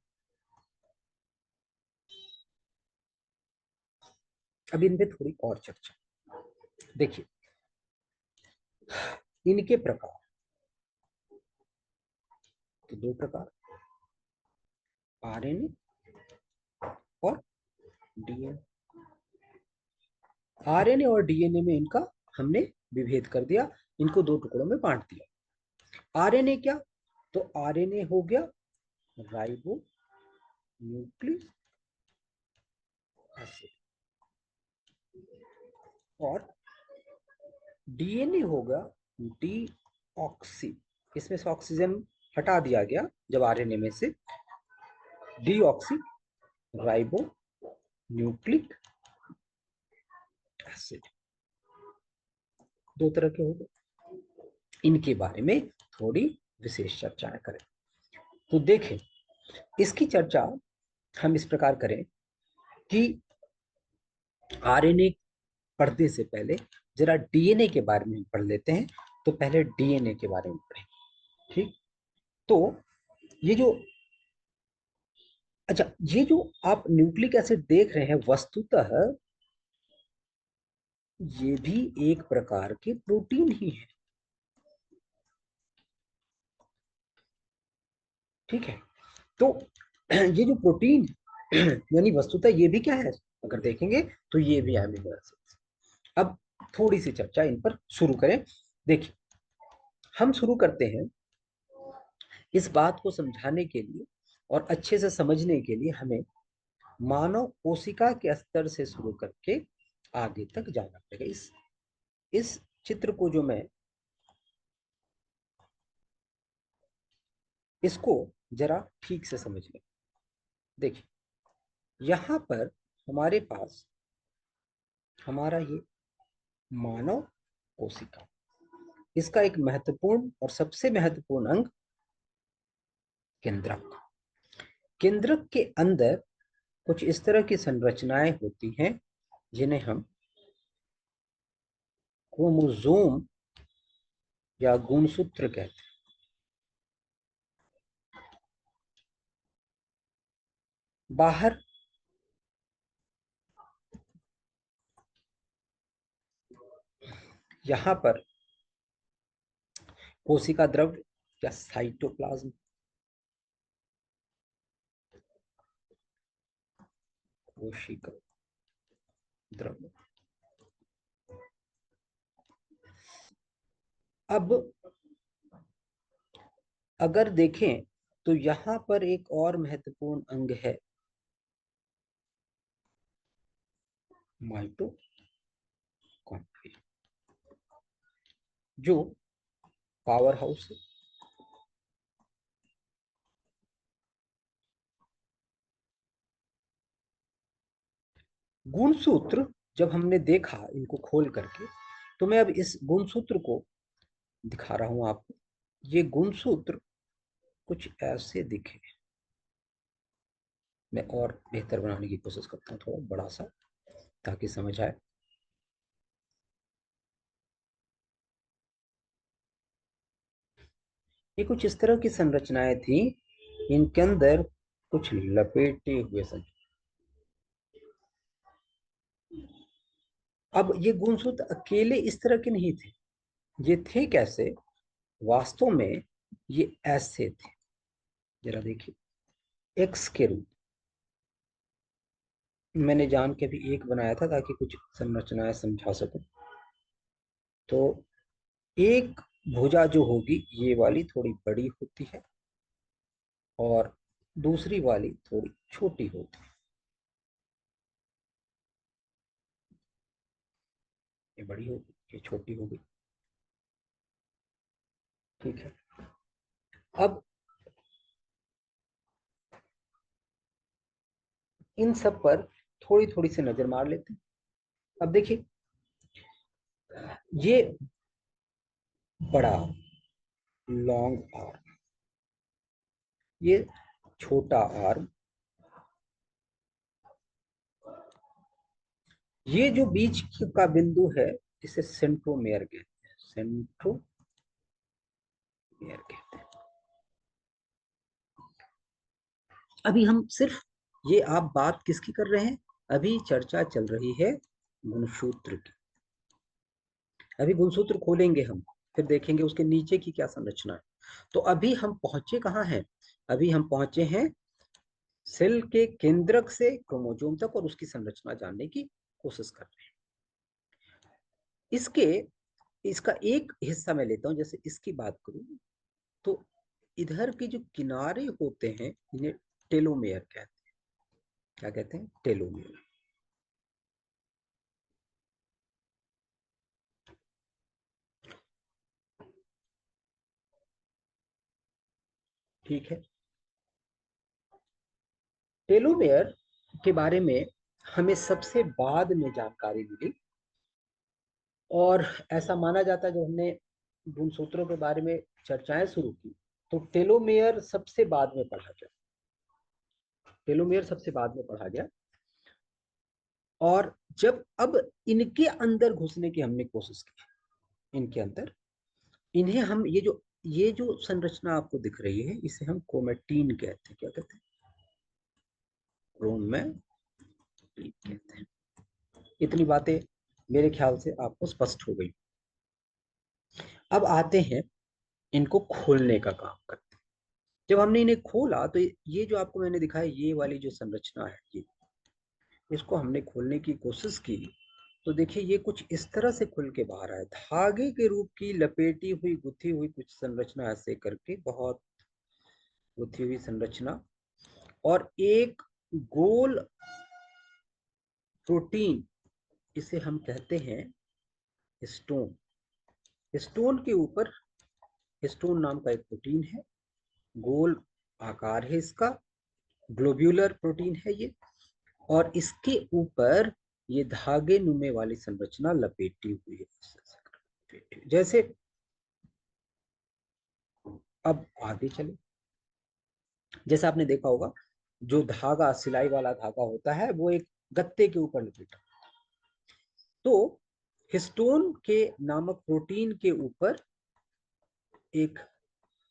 अब इन पे थोड़ी और चर्चा। देखिए, इनके प्रकार तो दो प्रकार, आरएनए और डीएनए। आरएनए और डीएनए में इनका हमने विभेद कर दिया, इनको दो टुकड़ों में बांट दिया। आरएनए क्या? तो आरएनए हो गया राइबो न्यूक्लिक एसिड, और डीएनए होगा डीऑक्सी। इसमें से ऑक्सीजन हटा दिया गया जब आरएनए में से, डीऑक्सी राइबो न्यूक्लिक एसिड। दो तरह के हो गए, इनके बारे में थोड़ी विशेष चर्चाएं करें। तो देखें, इसकी चर्चा हम इस प्रकार करें कि आरएनए पढ़ने से पहले जरा डीएनए के बारे में पढ़ लेते हैं। तो पहले डीएनए के बारे में पढ़ें। ठीक, तो ये जो, अच्छा, ये जो आप न्यूक्लिक एसिड देख रहे हैं, वस्तुतः ये भी एक प्रकार के प्रोटीन ही है। ठीक है, तो ये जो प्रोटीन यानी वस्तुतः ये भी क्या है, अगर देखेंगे तो ये भी अमीनो एसिड। अब थोड़ी सी चर्चा इन पर शुरू करें। देखिए, हम शुरू करते हैं इस बात को समझाने के लिए, और अच्छे से समझने के लिए हमें मानव कोशिका के स्तर से शुरू करके आगे तक जाना पड़ेगा। इस चित्र को जो मैं, इसको जरा ठीक से समझ लें। देखिए, यहां पर हमारे पास हमारा ये मानव कोशिका, इसका एक महत्वपूर्ण और सबसे महत्वपूर्ण अंग केंद्रक। केंद्रक के अंदर कुछ इस तरह की संरचनाएं होती हैं जिन्हें हम क्रोमोसोम या गुणसूत्र कहते हैं। बाहर यहां पर कोशिका द्रव्य या साइटोप्लाज्म, कोशिका द्रव्य। अब अगर देखें तो यहां पर एक और महत्वपूर्ण अंग है, माइटोकॉन्ड्रिया, जो पावर हाउस है। गुणसूत्र जब हमने देखा इनको खोल करके, तो मैं अब इस गुणसूत्र को दिखा रहा हूं आपको। ये गुणसूत्र कुछ ऐसे दिखे। मैं और बेहतर बनाने की कोशिश करता हूँ, थोड़ा बड़ा सा, ताकि समझ आए। ये कुछ इस तरह की संरचनाएं थी, इनके अंदर कुछ लपेटे हुए संरचना। अब ये गुणसूत्र अकेले इस तरह के नहीं थे। ये थे कैसे? वास्तव में ये ऐसे थे, जरा देखिए, एक्स के रूप। मैंने जान के भी एक बनाया था ताकि कुछ संरचनाएं समझा सकूं। तो एक भुजा जो होगी ये वाली थोड़ी बड़ी होती है और दूसरी वाली थोड़ी छोटी होती है। ये बड़ी होगी, ये छोटी होगी। ठीक है। अब इन सब पर थोड़ी थोड़ी सी नजर मार लेते हैं। अब देखिए, ये बड़ा लॉन्ग आर्म, ये छोटा आर्म, ये जो बीच का बिंदु है इसे सेंट्रोमेयर कहते हैं। सेंट्रोमेयर कहते हैं। अभी हम सिर्फ ये, आप बात किसकी कर रहे हैं? अभी चर्चा चल रही है गुणसूत्र की। अभी गुणसूत्र खोलेंगे हम, फिर देखेंगे उसके नीचे की क्या संरचना है। तो अभी हम पहुंचे कहाँ हैं? अभी हम पहुंचे हैं सेल के केंद्रक से क्रोमोसोम तक, और उसकी संरचना जानने की कोशिश कर रहे हैं। इसके इसका एक हिस्सा मैं लेता हूं। जैसे इसकी बात करूं तो इधर के जो किनारे होते हैं इन्हें टेलोमेयर कहते हैं। क्या कहते हैं? टेलोमेयर। ठीक है। टेलोमेयर के बारे में हमें सबसे बाद में जानकारी मिली, और ऐसा माना जाता है, जब हमने गुणसूत्रों के बारे में चर्चाएं शुरू की तो टेलोमेयर सबसे बाद में पढ़ा गया। टेलोमेयर सबसे बाद में पढ़ा गया। और जब अब इनके अंदर घुसने की हमने कोशिश की, इनके अंदर, इन्हें हम ये जो संरचना आपको दिख रही है इसे हम क्रोमेटीन कहते हैं। क्या कहते हैं? क्रोमेटीन कहते हैं। इतनी बातें मेरे ख्याल से आपको स्पष्ट हो गई। अब आते हैं इनको खोलने का काम करते हैं। जब हमने इन्हें खोला तो ये जो आपको मैंने दिखाया, ये वाली जो संरचना है, ये इसको हमने खोलने की कोशिश की, तो देखिए ये कुछ इस तरह से खुल के बाहर आया, धागे के रूप की लपेटी हुई गुथी हुई कुछ संरचना, ऐसे करके बहुत गुथी हुई संरचना, और एक गोल प्रोटीन, इसे हम कहते हैं हिस्टोन। हिस्टोन के ऊपर, हिस्टोन नाम का एक प्रोटीन है, गोल आकार है इसका, ग्लोब्यूलर प्रोटीन है ये, और इसके ऊपर ये धागे नुमे वाली संरचना लपेटी हुई है। जैसे अब आगे चले, जैसा आपने देखा होगा, जो धागा, सिलाई वाला धागा होता है, वो एक गत्ते के ऊपर लपेटा, तो हिस्टोन के नामक प्रोटीन के ऊपर एक,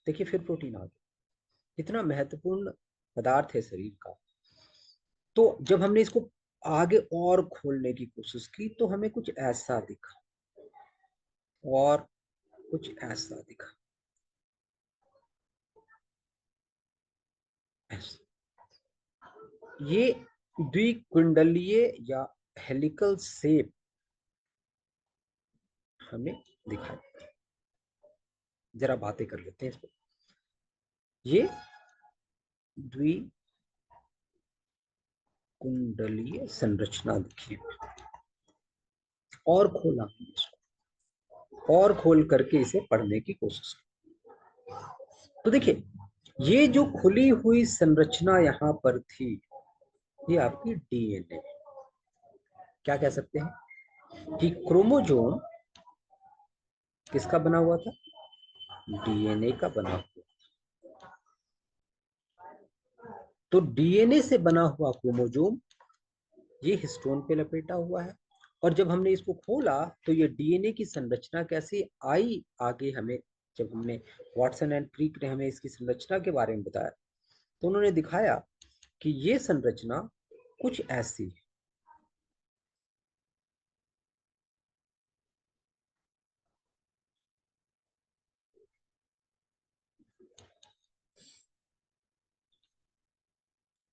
देखिए फिर प्रोटीन आ गया, इतना महत्वपूर्ण पदार्थ है शरीर का। तो जब हमने इसको आगे और खोलने की कोशिश की तो हमें कुछ ऐसा दिखा, और कुछ ऐसा दिखा, ऐसा। ये द्विकुंडलीय या हेलिकल शेप हमें दिखाई। जरा बातें कर लेते हैं इस पर। ये द्विकुंडलीय संरचना दिखी, और खोला इसको, और खोल करके इसे पढ़ने की कोशिश की। तो देखिए, ये जो खुली हुई संरचना यहां पर थी, ये आपकी डीएनए, क्या कह सकते हैं कि क्रोमोजोम किसका बना हुआ था, डीएनए का बना हुआ। तो डीएनए से बना हुआ क्रोमोजोम ये हिस्टोन पे लपेटा हुआ है, और जब हमने इसको खोला तो ये डीएनए की संरचना कैसी आई आगे हमें, जब हमने वाटसन एंड क्रिक ने हमें इसकी संरचना के बारे में बताया, तो उन्होंने दिखाया कि ये संरचना कुछ ऐसी है।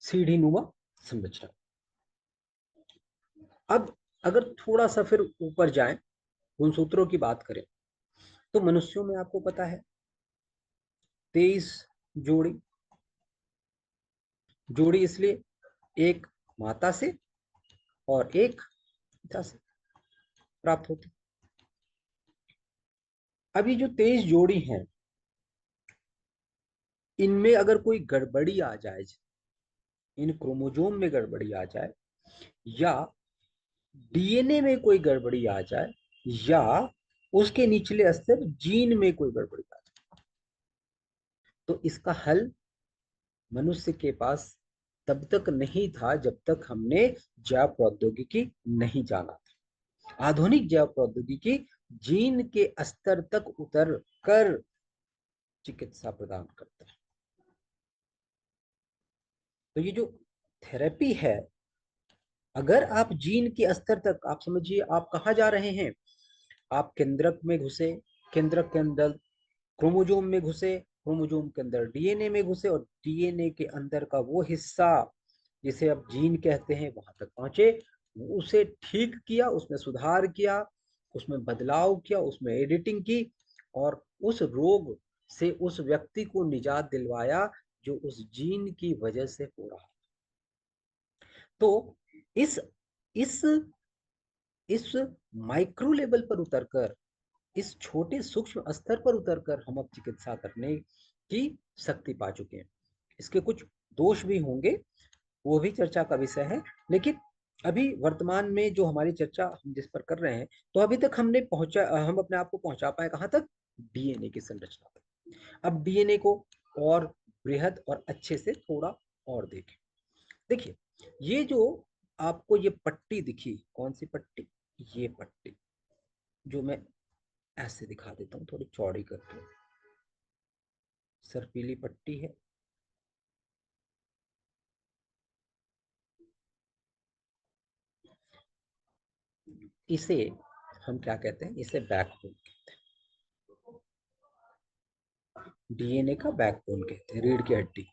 सीढ़ी नुमा संरचना। अब अगर थोड़ा सा फिर ऊपर जाएं, गुणसूत्रों की बात करें, तो मनुष्यों में आपको पता है 23 जोड़ी, जोड़ी इसलिए एक माता से और एक पिता से प्राप्त होती। अब ये जो 23 जोड़ी हैं, इनमें अगर कोई गड़बड़ी आ जाए, इन क्रोमोजोम में गड़बड़ी आ जाए, या डीएनए में कोई गड़बड़ी आ जाए, या उसके निचले स्तर जीन में कोई गड़बड़ी आ जाए, तो इसका हल मनुष्य के पास तब तक नहीं था जब तक हमने जैव प्रौद्योगिकी नहीं जाना था। आधुनिक जैव प्रौद्योगिकी जीन के स्तर तक उतर कर चिकित्सा प्रदान करता है। तो ये जो थेरेपी है, अगर आप जीन के स्तर तक, आप समझिए आप कहाँ जा रहे हैं, आप केंद्रक में घुसे, केंद्रक के अंदर क्रोमोजोम में घुसे, क्रोमोजोम के अंदर डीएनए में घुसे, और डीएनए के अंदर का वो हिस्सा जिसे अब जीन कहते हैं वहां तक पहुंचे, उसे ठीक किया, उसमें सुधार किया, उसमें बदलाव किया, उसमें एडिटिंग की, और उस रोग से उस व्यक्ति को निजात दिलवाया जो उस जीन की वजह से हो रहा। तो इस इस इस माइक्रो लेवल पर उतरकर, इस छोटे सूक्ष्म स्तर पर उतरकर हम अब चिकित्सा करने की शक्ति पा चुके हैं। इसके कुछ दोष भी होंगे, वो भी चर्चा का विषय है, लेकिन अभी वर्तमान में जो हमारी चर्चा हम जिस पर कर रहे हैं, तो अभी तक हम अपने आप को पहुंचा पाए कहां तक, डीएनए की संरचना तक। अब डीएनए को और बृहद और अच्छे से थोड़ा और देखें। देखिए, ये जो आपको ये पट्टी दिखी, कौन सी पट्टी, ये पट्टी जो मैं ऐसे दिखा देता हूँ थोड़ी चौड़ी करके, सर्पीली पट्टी है, इसे हम क्या कहते हैं, इसे बैकबोन, डीएनए का बैकबोन कहते हैं, रीढ़ की हड्डी।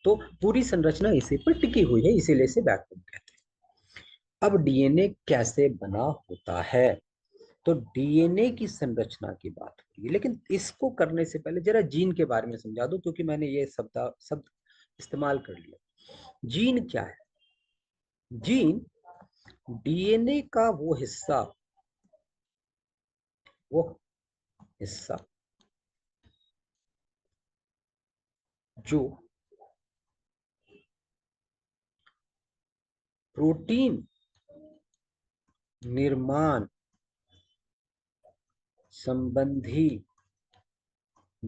तो पूरी संरचना इसी पर टिकी हुई है, इसीलिए इसे बैकबोन कहते हैं। अब डीएनए कैसे बना होता है, तो डीएनए की संरचना की बात हो रही है, लेकिन इसको करने से पहले जरा जीन के बारे में समझा दूं, क्योंकि मैंने ये शब्द इस्तेमाल कर लिया। जीन क्या है, जीन डीएनए का वो हिस्सा जो प्रोटीन निर्माण संबंधी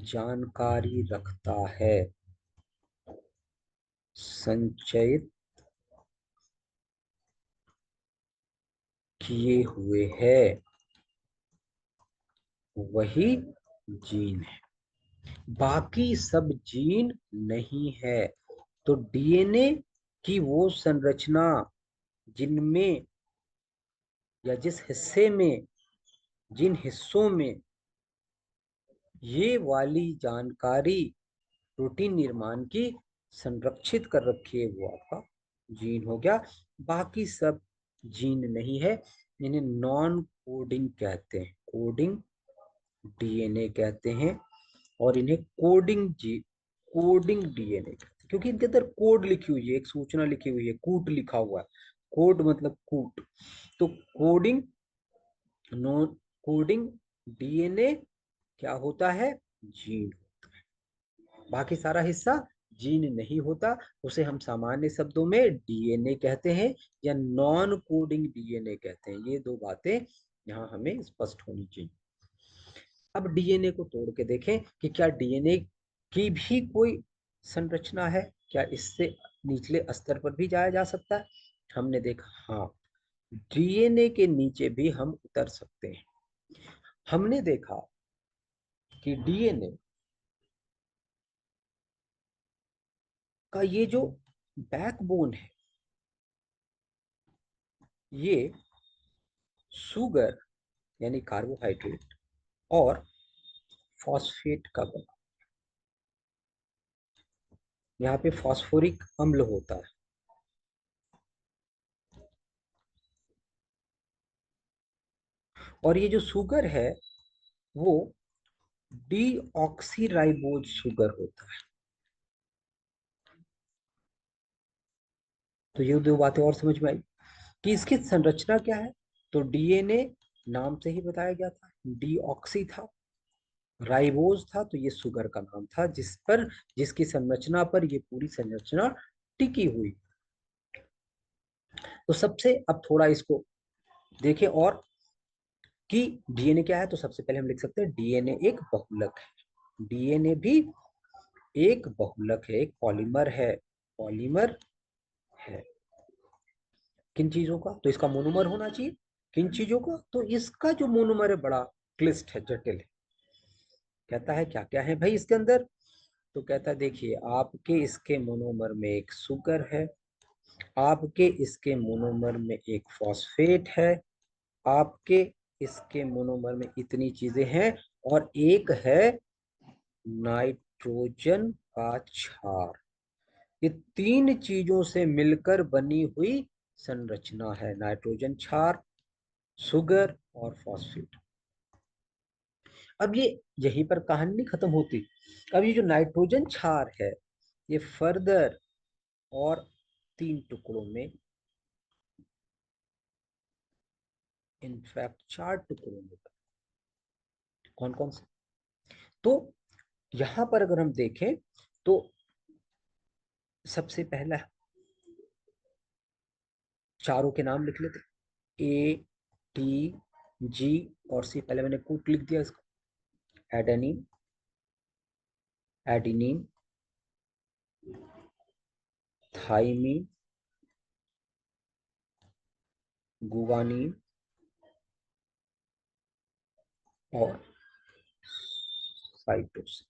जानकारी रखता है, संचयित किए हुए है, वही जीन है। बाकी सब जीन नहीं है। तो डीएनए की वो संरचना जिनमें या जिस हिस्से में, जिन हिस्सों में ये वाली जानकारी प्रोटीन निर्माण की संरक्षित कर रखी है, वो आपका जीन हो गया। बाकी सब जीन नहीं है। इन्हें नॉन कोडिंग कहते हैं, कोडिंग डीएनए कहते हैं। और इन्हें कोडिंग डीएनए कहते हैं, क्योंकि इनके अंदर कोड लिखी हुई है, एक सूचना लिखी हुई है, कूट लिखा हुआ है। कोड मतलब कूट। तो कोडिंग, नॉन कोडिंग डीएनए क्या होता है? जीन। बाकी सारा हिस्सा जीन नहीं होता। उसे हम सामान्य शब्दों में डीएनए कहते हैं या नॉन कोडिंग डीएनए कहते हैं। ये दो बातें यहाँ हमें स्पष्ट होनी चाहिए। अब डीएनए को तोड़ के देखें कि क्या डीएनए की भी कोई संरचना है, क्या इससे निचले स्तर पर भी जाया जा सकता है? हमने देखा हाँ, डीएनए के नीचे भी हम उतर सकते हैं। हमने देखा कि डीएनए का ये जो बैकबोन है, ये शुगर यानी कार्बोहाइड्रेट और फॉस्फेट का बना। यहाँ पे फॉस्फोरिक अम्ल होता है। और ये जो शुगर है वो डीऑक्सीराइबोज शुगर होता है। तो ये दो बातें और समझ में आई कि इसकी संरचना क्या है। तो डीएनए नाम से ही बताया गया था, डीऑक्सी था, राइबोज था, तो ये शुगर का नाम था जिसकी संरचना पर ये पूरी संरचना टिकी हुई। तो सबसे अब थोड़ा इसको देखें और कि डीएनए क्या है। तो सबसे पहले हम लिख सकते हैं डीएनए एक बहुलक है। डीएनए भी एक बहुलक है, एक पॉलीमर है। पॉलीमर है किन चीजों का? तो इसका मोनोमर होना चाहिए। किन चीजों का? तो इसका जो मोनोमर है बड़ा क्लिष्ट है, जटिल है। कहता है क्या क्या है भाई इसके अंदर? तो कहता है देखिए, आपके इसके मोनोमर में एक शुगर है, आपके इसके मोनोमर में एक फॉस्फेट है, आपके इसके मोनोमर में इतनी चीजें हैं, और एक है नाइट्रोजन का क्षार। ये तीन चीजों से मिलकर बनी हुई संरचना है, नाइट्रोजन क्षार, शुगर और फॉस्फेट। अब ये यहीं पर कहानी नहीं खत्म होती। अब ये जो नाइट्रोजन क्षार है, ये फर्दर और तीन टुकड़ों में, इनफैक्ट चार टुकड़ों में। कौन कौन से? तो यहां पर अगर हम देखें तो सबसे पहला, चारों के नाम लिख लेते। ए, टी, जी और सी। पहले मैंने कूट लिख दिया इसका। एडेनिन, एडिनिन, थाइमीन, गुवानीन और साइटोसिन।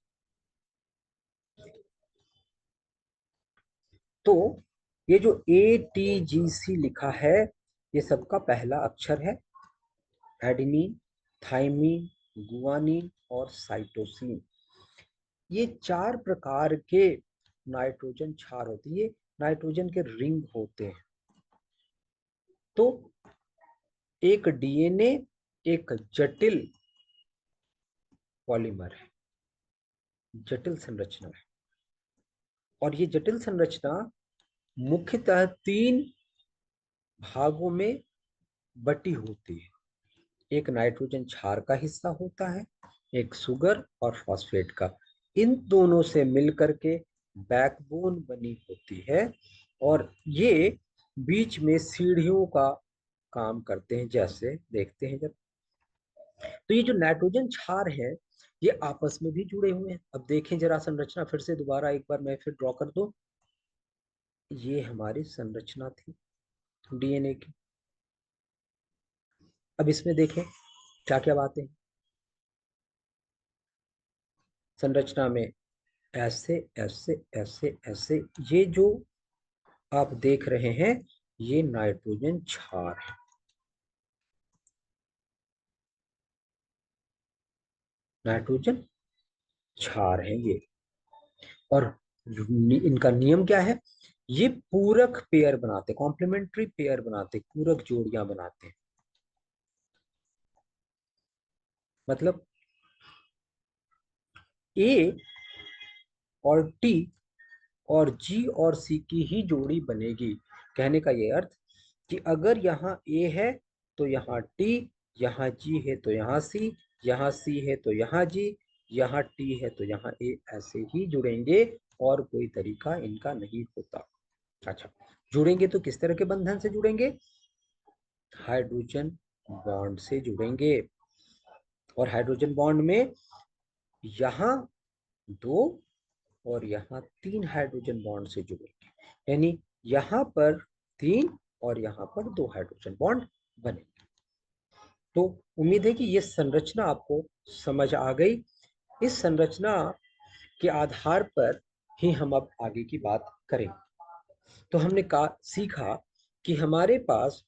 तो ये जो ATGC लिखा है, ये सबका पहला अक्षर है। एडेनिन, थाइमीन, गुआनिन और साइटोसिन। ये चार प्रकार के नाइट्रोजन क्षार होते हैं, ये नाइट्रोजन के रिंग होते हैं। तो एक डीएनए एक जटिल पॉलीमर है, जटिल संरचना है। और ये जटिल संरचना मुख्यतः तीन भागों में बटी होती है। एक नाइट्रोजन क्षार का हिस्सा होता है, एक शुगर और फॉस्फेट का। इन दोनों से मिलकर के बैकबोन बनी होती है, और ये बीच में सीढ़ियों का काम करते हैं, जैसे देखते हैं जब। तो ये जो नाइट्रोजन क्षार है, ये आपस में भी जुड़े हुए हैं। अब देखें जरा संरचना फिर से दोबारा एक बार मैं फिर ड्रॉ कर दूं। ये हमारी संरचना थी डीएनए की। अब इसमें देखें क्या क्या बातें हैं। संरचना में ऐसे ऐसे ऐसे ऐसे, ये जो आप देख रहे हैं ये नाइट्रोजन क्षार है। नाइट्रोजन क्षार है ये। और इनका नियम क्या है? ये पूरक पेयर बनाते, कॉम्प्लीमेंट्री पेयर बनाते, पूरक जोड़ियां बनाते हैं। मतलब ए और टी और जी और सी की ही जोड़ी बनेगी। कहने का ये अर्थ कि अगर यहाँ ए है तो यहाँ टी, यहाँ जी है तो यहाँ सी, यहाँ सी है तो यहाँ जी, यहाँ टी है तो यहाँ ए, ऐसे ही जुड़ेंगे और कोई तरीका इनका नहीं होता। अच्छा, जुड़ेंगे तो किस तरह के बंधन से जुड़ेंगे? हाइड्रोजन बॉन्ड से जुड़ेंगे। और हाइड्रोजन बॉन्ड में यहाँ दो और यहाँ तीन हाइड्रोजन बॉन्ड से जुड़ेंगे, यानी यहाँ पर तीन और यहाँ पर दो हाइड्रोजन बॉन्ड बनेंगे। तो उम्मीद है कि ये संरचना आपको समझ आ गई। इस संरचना के आधार पर ही हम अब आगे की बात करें। तो हमने सीखा कि हमारे पास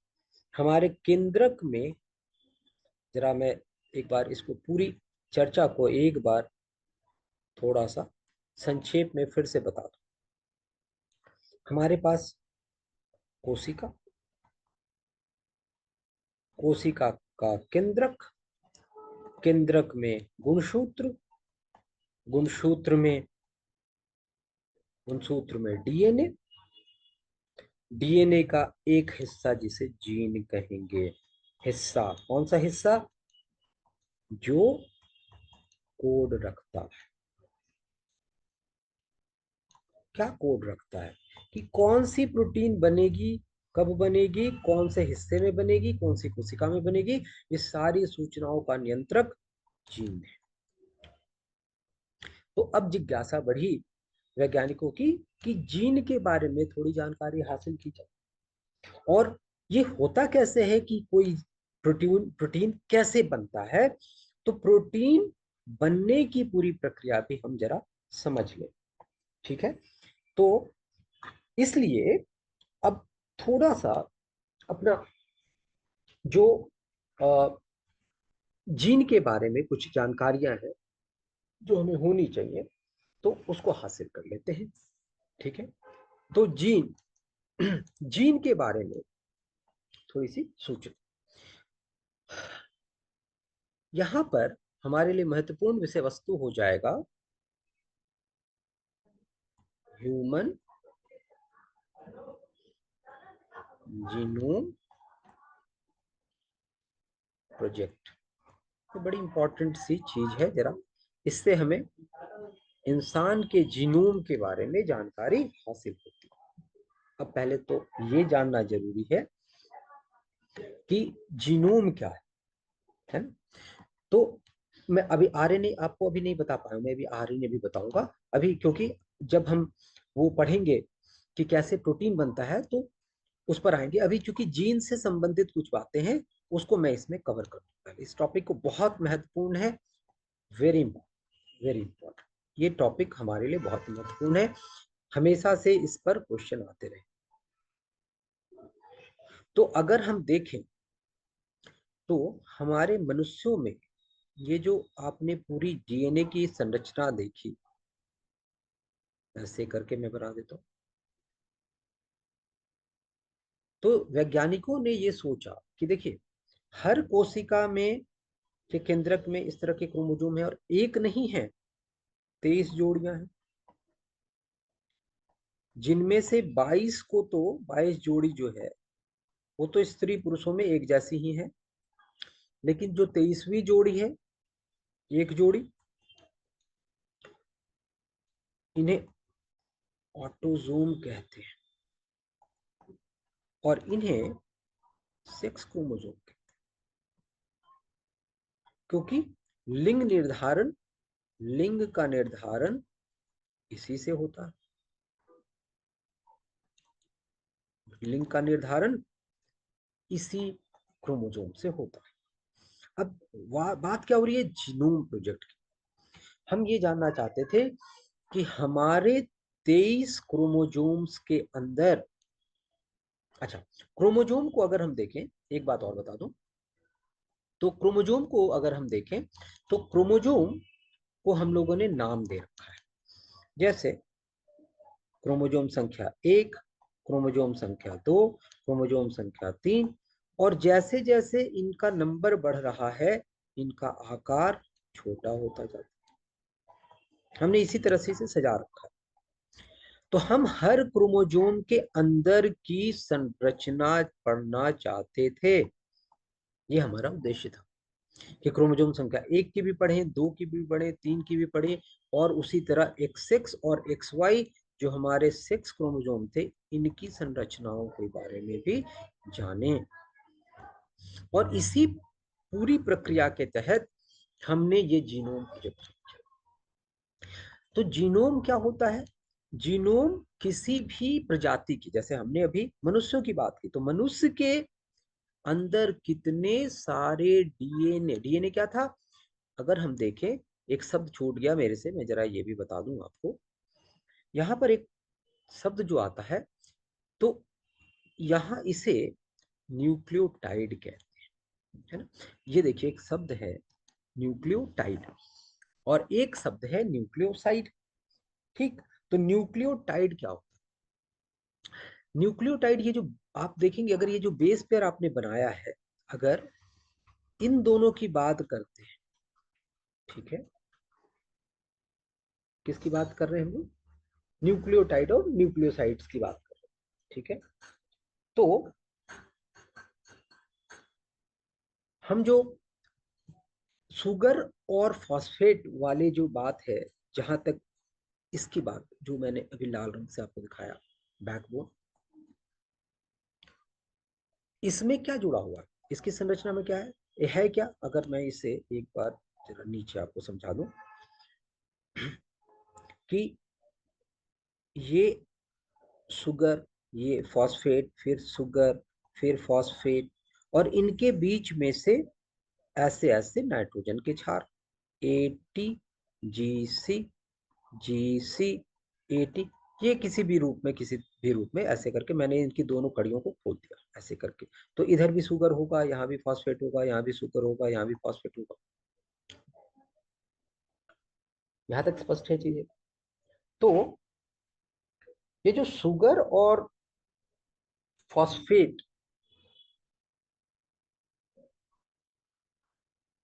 हमारे केंद्रक में, जरा मैं एक बार इसको पूरी चर्चा को एक बार थोड़ा सा संक्षेप में फिर से बता दूं। हमारे पास कोशिका, कोशिका का केंद्रक, केंद्रक में गुणसूत्र, गुणसूत्र में गुणसूत्र में डीएनए, डीएनए का एक हिस्सा जिसे जीन कहेंगे। हिस्सा कौन सा हिस्सा? जो कोड रखता है। क्या कोड रखता है कि कौन सी प्रोटीन बनेगी, कब बनेगी, कौन से हिस्से में बनेगी, कौन सी कोशिका में बनेगी, ये सारी सूचनाओं का नियंत्रक जीन है। तो अब जिज्ञासा बढ़ी वैज्ञानिकों की कि जीन के बारे में थोड़ी जानकारी हासिल की जाए, और ये होता कैसे है कि कोई प्रोटीन प्रोटीन कैसे बनता है। तो प्रोटीन बनने की पूरी प्रक्रिया भी हम जरा समझ लें। ठीक है, तो इसलिए अब थोड़ा सा अपना जो जीन के बारे में कुछ जानकारियां हैं जो हमें होनी चाहिए, तो उसको हासिल कर लेते हैं। ठीक है, तो जीन जीन के बारे में थोड़ी सी सूचना यहां पर हमारे लिए महत्वपूर्ण विषय वस्तु हो जाएगा ह्यूमन जीनोम प्रोजेक्ट। ये बड़ी इंपॉर्टेंट सी चीज है, जरा इससे हमें इंसान के जीनोम के बारे में जानकारी हासिल होती है। अब पहले तो ये जानना जरूरी है कि जीनोम क्या है ना? तो मैं अभी आरएनए आपको अभी नहीं बता पाया, मैं अभी आरएनए भी बताऊंगा अभी, क्योंकि जब हम वो पढ़ेंगे कि कैसे प्रोटीन बनता है तो उस पर आएंगे। अभी क्योंकि जीन से संबंधित कुछ बातें हैं उसको मैं इसमें कवर करूंगा। इस टॉपिक को बहुत महत्वपूर्ण है, वेरी इंपॉर्टेंट, वेरी इंपॉर्टेंट। ये टॉपिक हमारे लिए बहुत महत्वपूर्ण है, हमेशा से इस पर क्वेश्चन आते रहे। तो अगर हम देखें तो हमारे मनुष्यों में ये जो आपने पूरी डीएनए की संरचना देखी, ऐसे करके मैं बना देता हूँ। तो वैज्ञानिकों ने ये सोचा कि देखिए, हर कोशिका में के केंद्रक में इस तरह के क्रोमोसोम है, और एक नहीं है, 23 जोड़ियां हैं, जिनमें से 22 को तो 22 जोड़ी जो है वो तो स्त्री पुरुषों में एक जैसी ही है, लेकिन जो 23वीं जोड़ी है, एक जोड़ी, इन्हें ऑटोजोम कहते हैं, और इन्हें सेक्स क्रोमोसोम कहते हैं, क्योंकि लिंग निर्धारण लिंग का निर्धारण इसी से होता है। लिंग का निर्धारण इसी क्रोमोसोम से होता है। अब बात क्या हो रही है, जीनोम प्रोजेक्ट की। हम ये जानना चाहते थे कि हमारे 23 क्रोमोसोम्स के अंदर, अच्छा, क्रोमोसोम को अगर हम देखें, एक बात और बता दूं, तो क्रोमोसोम को अगर हम देखें तो क्रोमोसोम को हम लोगों ने नाम दे रखा है। जैसे क्रोमोसोम संख्या 1, क्रोमोसोम संख्या 2, क्रोमोसोम संख्या 3, और जैसे जैसे इनका नंबर बढ़ रहा है इनका आकार छोटा होता जाता है। हमने इसी तरह से इसे सजा रखा है। तो हम हर क्रोमोसोम के अंदर की संरचना पढ़ना चाहते थे। ये हमारा उद्देश्य था कि क्रोमोसोम संख्या 1 की भी पढ़ें, 2 की भी पढ़ें, 3 की भी पढ़ें, और उसी तरह XX और XY जो हमारे 6 क्रोमोसोम थे इनकी संरचनाओं के बारे में भी जानें। और इसी पूरी प्रक्रिया के तहत हमने ये जीनोम प्रोजेक्ट किया। तो जीनोम क्या होता है? जीनोम किसी भी प्रजाति की, जैसे हमने अभी मनुष्यों की बात की, तो मनुष्य के अंदर कितने सारे डीएनए, डीएनए क्या था अगर हम देखें, एक शब्द छूट गया मेरे से, मैं जरा ये भी बता दूं आपको। यहां पर एक शब्द जो आता है, तो यहां इसे न्यूक्लियोटाइड कहते हैं, है ना। ये देखिए, एक शब्द है न्यूक्लियोटाइड और एक शब्द है न्यूक्लियोसाइड। ठीक, तो न्यूक्लियोटाइड क्या होता है? न्यूक्लियोटाइड, ये जो आप देखेंगे, अगर ये जो बेस पेयर आपने बनाया है, अगर इन दोनों की बात करते हैं, ठीक है, किसकी बात कर रहे हैं हम लोग? न्यूक्लियोटाइड और न्यूक्लियोसाइड्स की बात कर रहे हैं, ठीक है। तो हम जो शुगर और फॉस्फेट वाले जो बात है, जहां तक इसकी बात जो मैंने अभी लाल रंग से आपको दिखाया, बैकबोन, इसमें क्या जुड़ा हुआ है, इसकी संरचना में क्या है, ये है क्या? अगर मैं इसे एक बार जरा नीचे आपको समझा दूं कि ये शुगर, ये फॉस्फेट, फिर शुगर, फिर फॉस्फेट, और इनके बीच में से ऐसे ऐसे नाइट्रोजन के क्षार, AT, GC, GC, AT, ये किसी भी रूप में, किसी भी रूप में ऐसे करके मैंने इनकी दोनों कड़ियों को खोल दिया ऐसे करके। तो इधर भी शुगर होगा, यहाँ भी फॉस्फेट होगा, यहाँ भी शुगर होगा, यहाँ भी फॉस्फेट होगा। यहाँ तक स्पष्ट है चीजें? तो ये जो शुगर और फॉस्फेट,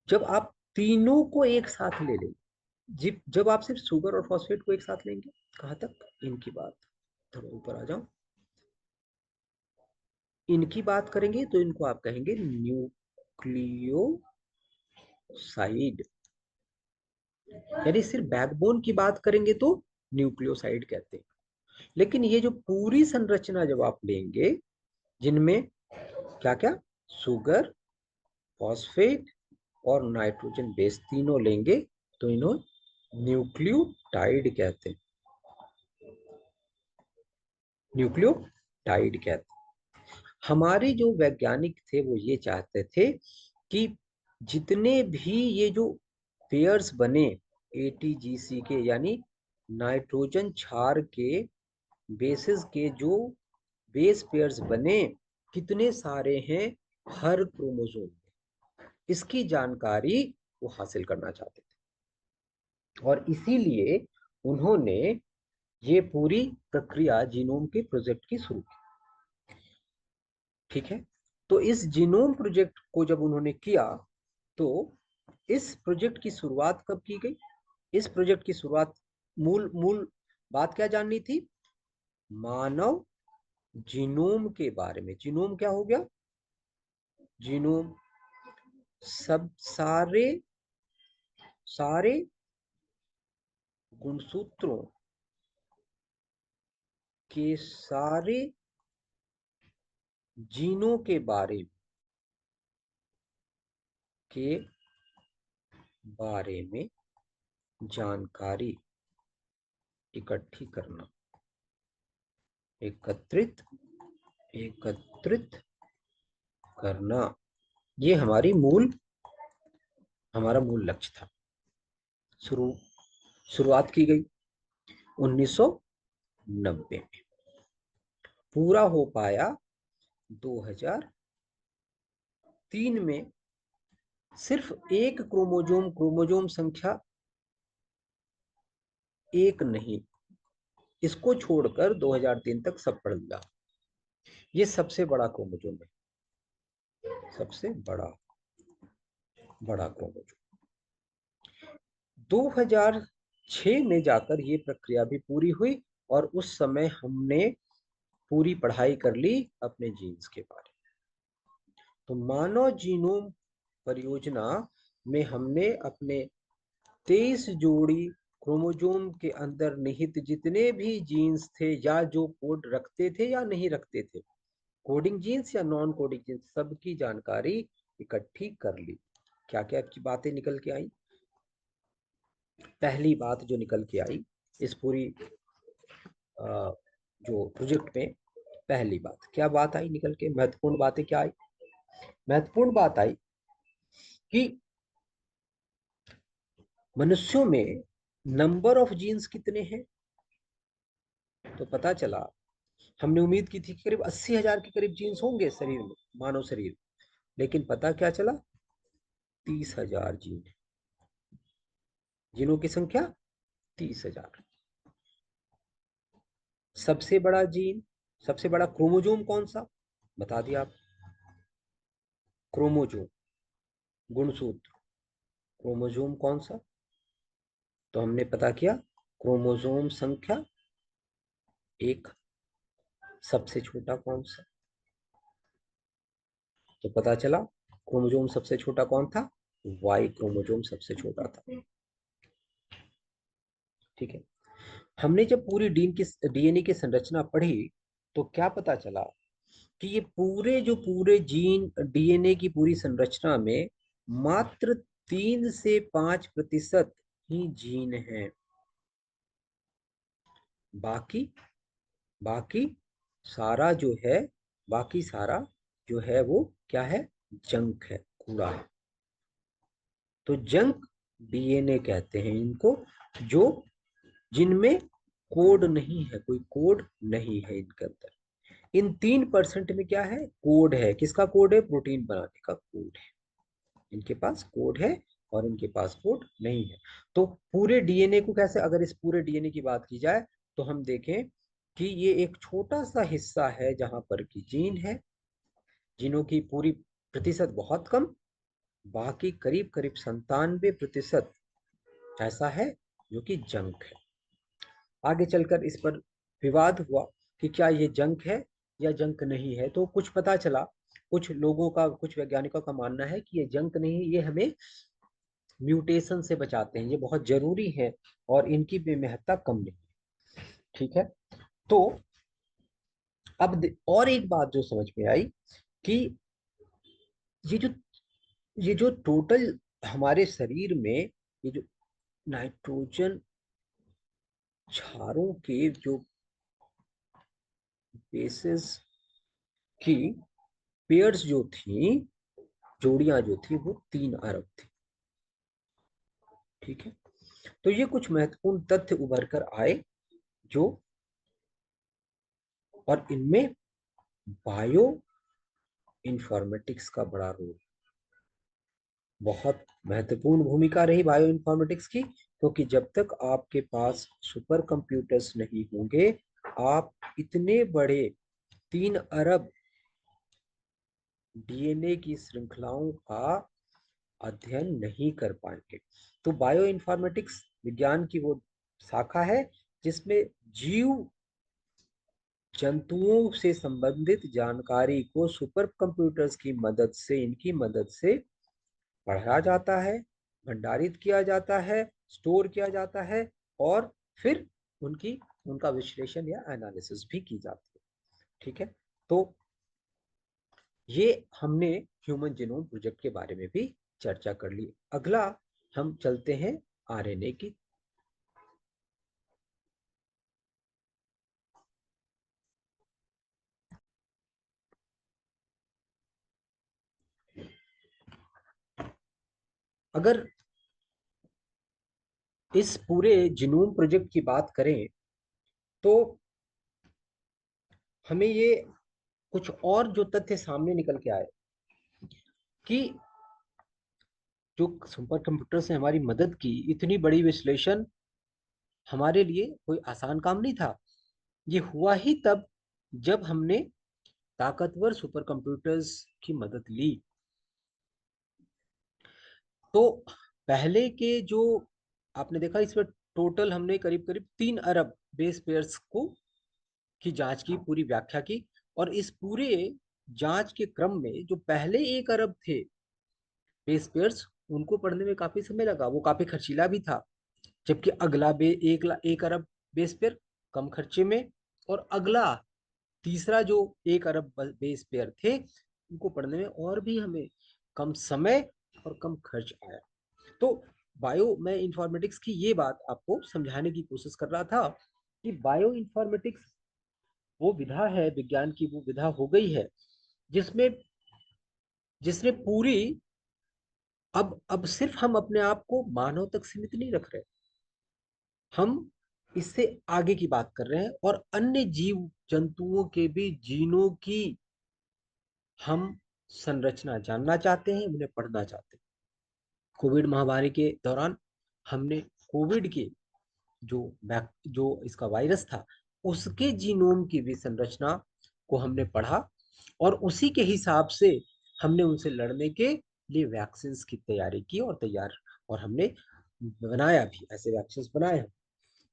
जब आप तीनों को एक साथ ले लेंगे, जब आप सिर्फ शुगर और फॉस्फेट को एक साथ लेंगे, कहाँ तक इनकी बात, थोड़ा ऊपर आ जाओ, इनकी बात करेंगे तो इनको आप कहेंगे न्यूक्लियोसाइड। यानी सिर्फ बैकबोन की बात करेंगे तो न्यूक्लियोसाइड कहते हैं। लेकिन ये जो पूरी संरचना जब आप लेंगे, जिनमें क्या क्या, शुगर, फॉस्फेट और नाइट्रोजन बेस तीनों लेंगे, तो इन्हों न्यूक्लियोटाइड कहते हैं, न्यूक्लियोटाइड कहते हैं। हमारे जो वैज्ञानिक थे वो ये चाहते थे कि जितने भी ये जो पेयर्स बने ATGC के, यानी नाइट्रोजन क्षार के बेसिस के जो बेस पेयर्स बने, कितने सारे हैं हर क्रोमोसोम में, इसकी जानकारी वो हासिल करना चाहते थे। और इसीलिए उन्होंने ये पूरी प्रक्रिया जीनोम के प्रोजेक्ट की शुरू की। ठीक है, तो इस जीनोम प्रोजेक्ट को जब उन्होंने किया, तो इस प्रोजेक्ट की शुरुआत कब की गई? इस प्रोजेक्ट की शुरुआत, मूल मूल बात क्या जाननी थी? मानव जीनोम के बारे में। जीनोम क्या हो गया? जीनोम सब सारे सारे गुणसूत्रों के सारे जीनों के के बारे में जानकारी इकट्ठी करना, एकत्रित एकत्रित करना, ये हमारा मूल लक्ष्य था। शुरू शुरुआत की गई 1990 में, पूरा हो पाया 2003 में। सिर्फ एक क्रोमोजोम संख्या एक नहीं, इसको छोड़कर 2003 तक सब पढ़ लिया। ये सबसे बड़ा क्रोमोजोम है, सबसे बड़ा क्रोमोजोम। 2006 में जाकर ये प्रक्रिया भी पूरी हुई और उस समय हमने पूरी पढ़ाई कर ली अपने जीन्स के बारे में। तो मानव जीनोम परियोजना में हमने अपने 23 जोड़ी क्रोमोजोम के अंदर निहित जितने भी जीन्स थे, या जो कोड रखते थे या नहीं रखते थे, कोडिंग जीन्स या नॉन कोडिंग जीन्स, सबकी जानकारी इकट्ठी कर ली। क्या क्या की बातें निकल के आई? पहली बात जो निकल के आई इस पूरी जो प्रोजेक्ट में, पहली बात क्या बात आई निकल के, महत्वपूर्ण बातें क्या आई? महत्वपूर्ण बात आई कि मनुष्यों में नंबर ऑफ जीन्स कितने हैं। तो पता चला, हमने उम्मीद की थी कि करीब 80,000 के करीब जीन्स होंगे शरीर में, मानव शरीर, लेकिन पता क्या चला, 30,000 जीन। जीनों की संख्या 30,000। सबसे बड़ा जीन, सबसे बड़ा क्रोमोजोम कौन सा, बता दिया आप, क्रोमोजोम, गुणसूत्र, क्रोमोजोम कौन सा? तो हमने पता किया क्रोमोजोम संख्या एक। सबसे छोटा कौन सा? तो पता चला क्रोमोजोम सबसे छोटा कौन था, वाई क्रोमोजोम सबसे छोटा था। ठीक है। हमने जब पूरी डीएनए की संरचना पढ़ी तो क्या पता चला कि ये पूरे जीन डीएनए की पूरी संरचना में मात्र 3 से 5% ही जीन है। बाकी बाकी सारा जो है, बाकी सारा जो है वो क्या है, जंक है, कूड़ा है। तो जंक डीएनए कहते हैं इनको, जो जिनमें कोड नहीं है, कोई कोड नहीं है इनके अंदर। इन 3% में क्या है, कोड है। किसका कोड है? प्रोटीन बनाने का कोड है। इनके पास कोड है और इनके पास कोड नहीं है। तो पूरे डीएनए को कैसे, अगर इस पूरे डीएनए की बात की जाए तो हम देखें कि ये एक छोटा सा हिस्सा है जहां पर की जीन है, जीनों की पूरी प्रतिशत बहुत कम, बाकी करीब करीब 97% ऐसा है जो कि जंक है। आगे चलकर इस पर विवाद हुआ कि क्या ये जंक है या जंक नहीं है। तो कुछ पता चला, कुछ लोगों का, कुछ वैज्ञानिकों का मानना है कि ये जंक नहीं, ये हमें म्यूटेशन से बचाते हैं, ये बहुत जरूरी है और इनकी भी महत्ता कम नहीं। ठीक है। तो अब और एक बात जो समझ में आई कि ये जो ये जो टोटल हमारे शरीर में ये जो नाइट्रोजन क्षारों के जो बेसिस की पेयर्स जो थी, जोड़ियां जो थी, वो 3 अरब थी। ठीक है। तो ये कुछ महत्वपूर्ण तथ्य उभर कर आए जो, और इनमें बायो इंफॉर्मेटिक्स का बड़ा रोल, बहुत महत्वपूर्ण भूमिका रही बायो इंफॉर्मेटिक्स की, क्योंकि जब तक आपके पास सुपर कंप्यूटर्स नहीं होंगे, आप इतने बड़े 3 अरब डीएनए की श्रृंखलाओं का अध्ययन नहीं कर पाएंगे। तो बायो इंफॉर्मेटिक्स विज्ञान की वो शाखा है जिसमें जीव जंतुओं से संबंधित जानकारी को सुपर कंप्यूटर्स की मदद से, इनकी मदद से पढ़ा जाता है, भंडारित किया जाता है, स्टोर किया जाता है, और फिर उनका विश्लेषण या एनालिसिस भी की जाती है। ठीक है। तो ये हमने ह्यूमन जीनोम प्रोजेक्ट के बारे में भी चर्चा कर ली। अगला हम चलते हैं आरएनए की अगर इस पूरे जीनोम प्रोजेक्ट की बात करें तो हमें ये कुछ और जो तथ्य सामने निकल के आए कि जो सुपर कंप्यूटर्स ने हमारी मदद की, इतनी बड़ी विश्लेषण हमारे लिए कोई आसान काम नहीं था। ये हुआ ही तब जब हमने ताकतवर सुपर कंप्यूटर्स की मदद ली। तो पहले के जो आपने देखा, इसमें टोटल हमने करीब करीब 3 अरब बेस पेयर्स को की जांच की, पूरी व्याख्या की। और इस पूरे जांच के क्रम में जो पहले 1 अरब थे बेस पेयर्स, उनको पढ़ने में काफी समय लगा, वो काफी खर्चीला भी था। जबकि अगला 1 अरब बेस पेयर कम खर्चे में, और अगला तीसरा जो 1 अरब बेस पेयर थे, उनको पढ़ने में और भी हमें कम समय और कम खर्च आया। तो बायो मैं इंफॉर्मेटिक्स की ये बात आपको समझाने की कोशिश कर रहा था कि बायो इंफॉर्मेटिक्स वो विधा है, विज्ञान की वो विधा हो गई है जिसमें जिसने पूरी, अब सिर्फ हम अपने आप को मानव तक सीमित नहीं रख रहे, हम इससे आगे की बात कर रहे हैं और अन्य जीव जंतुओं के भी जीनों की हम संरचना जानना चाहते हैं, उन्हें पढ़ना चाहते हैं। कोविड महामारी के दौरान हमने कोविड के जो जो इसका वायरस था, उसके जीनोम की भी संरचना को हमने पढ़ा, और उसी के हिसाब से हमने उनसे लड़ने के लिए वैक्सीन की तैयारी की, और हमने बनाया भी, ऐसे वैक्सीन बनाए हैं।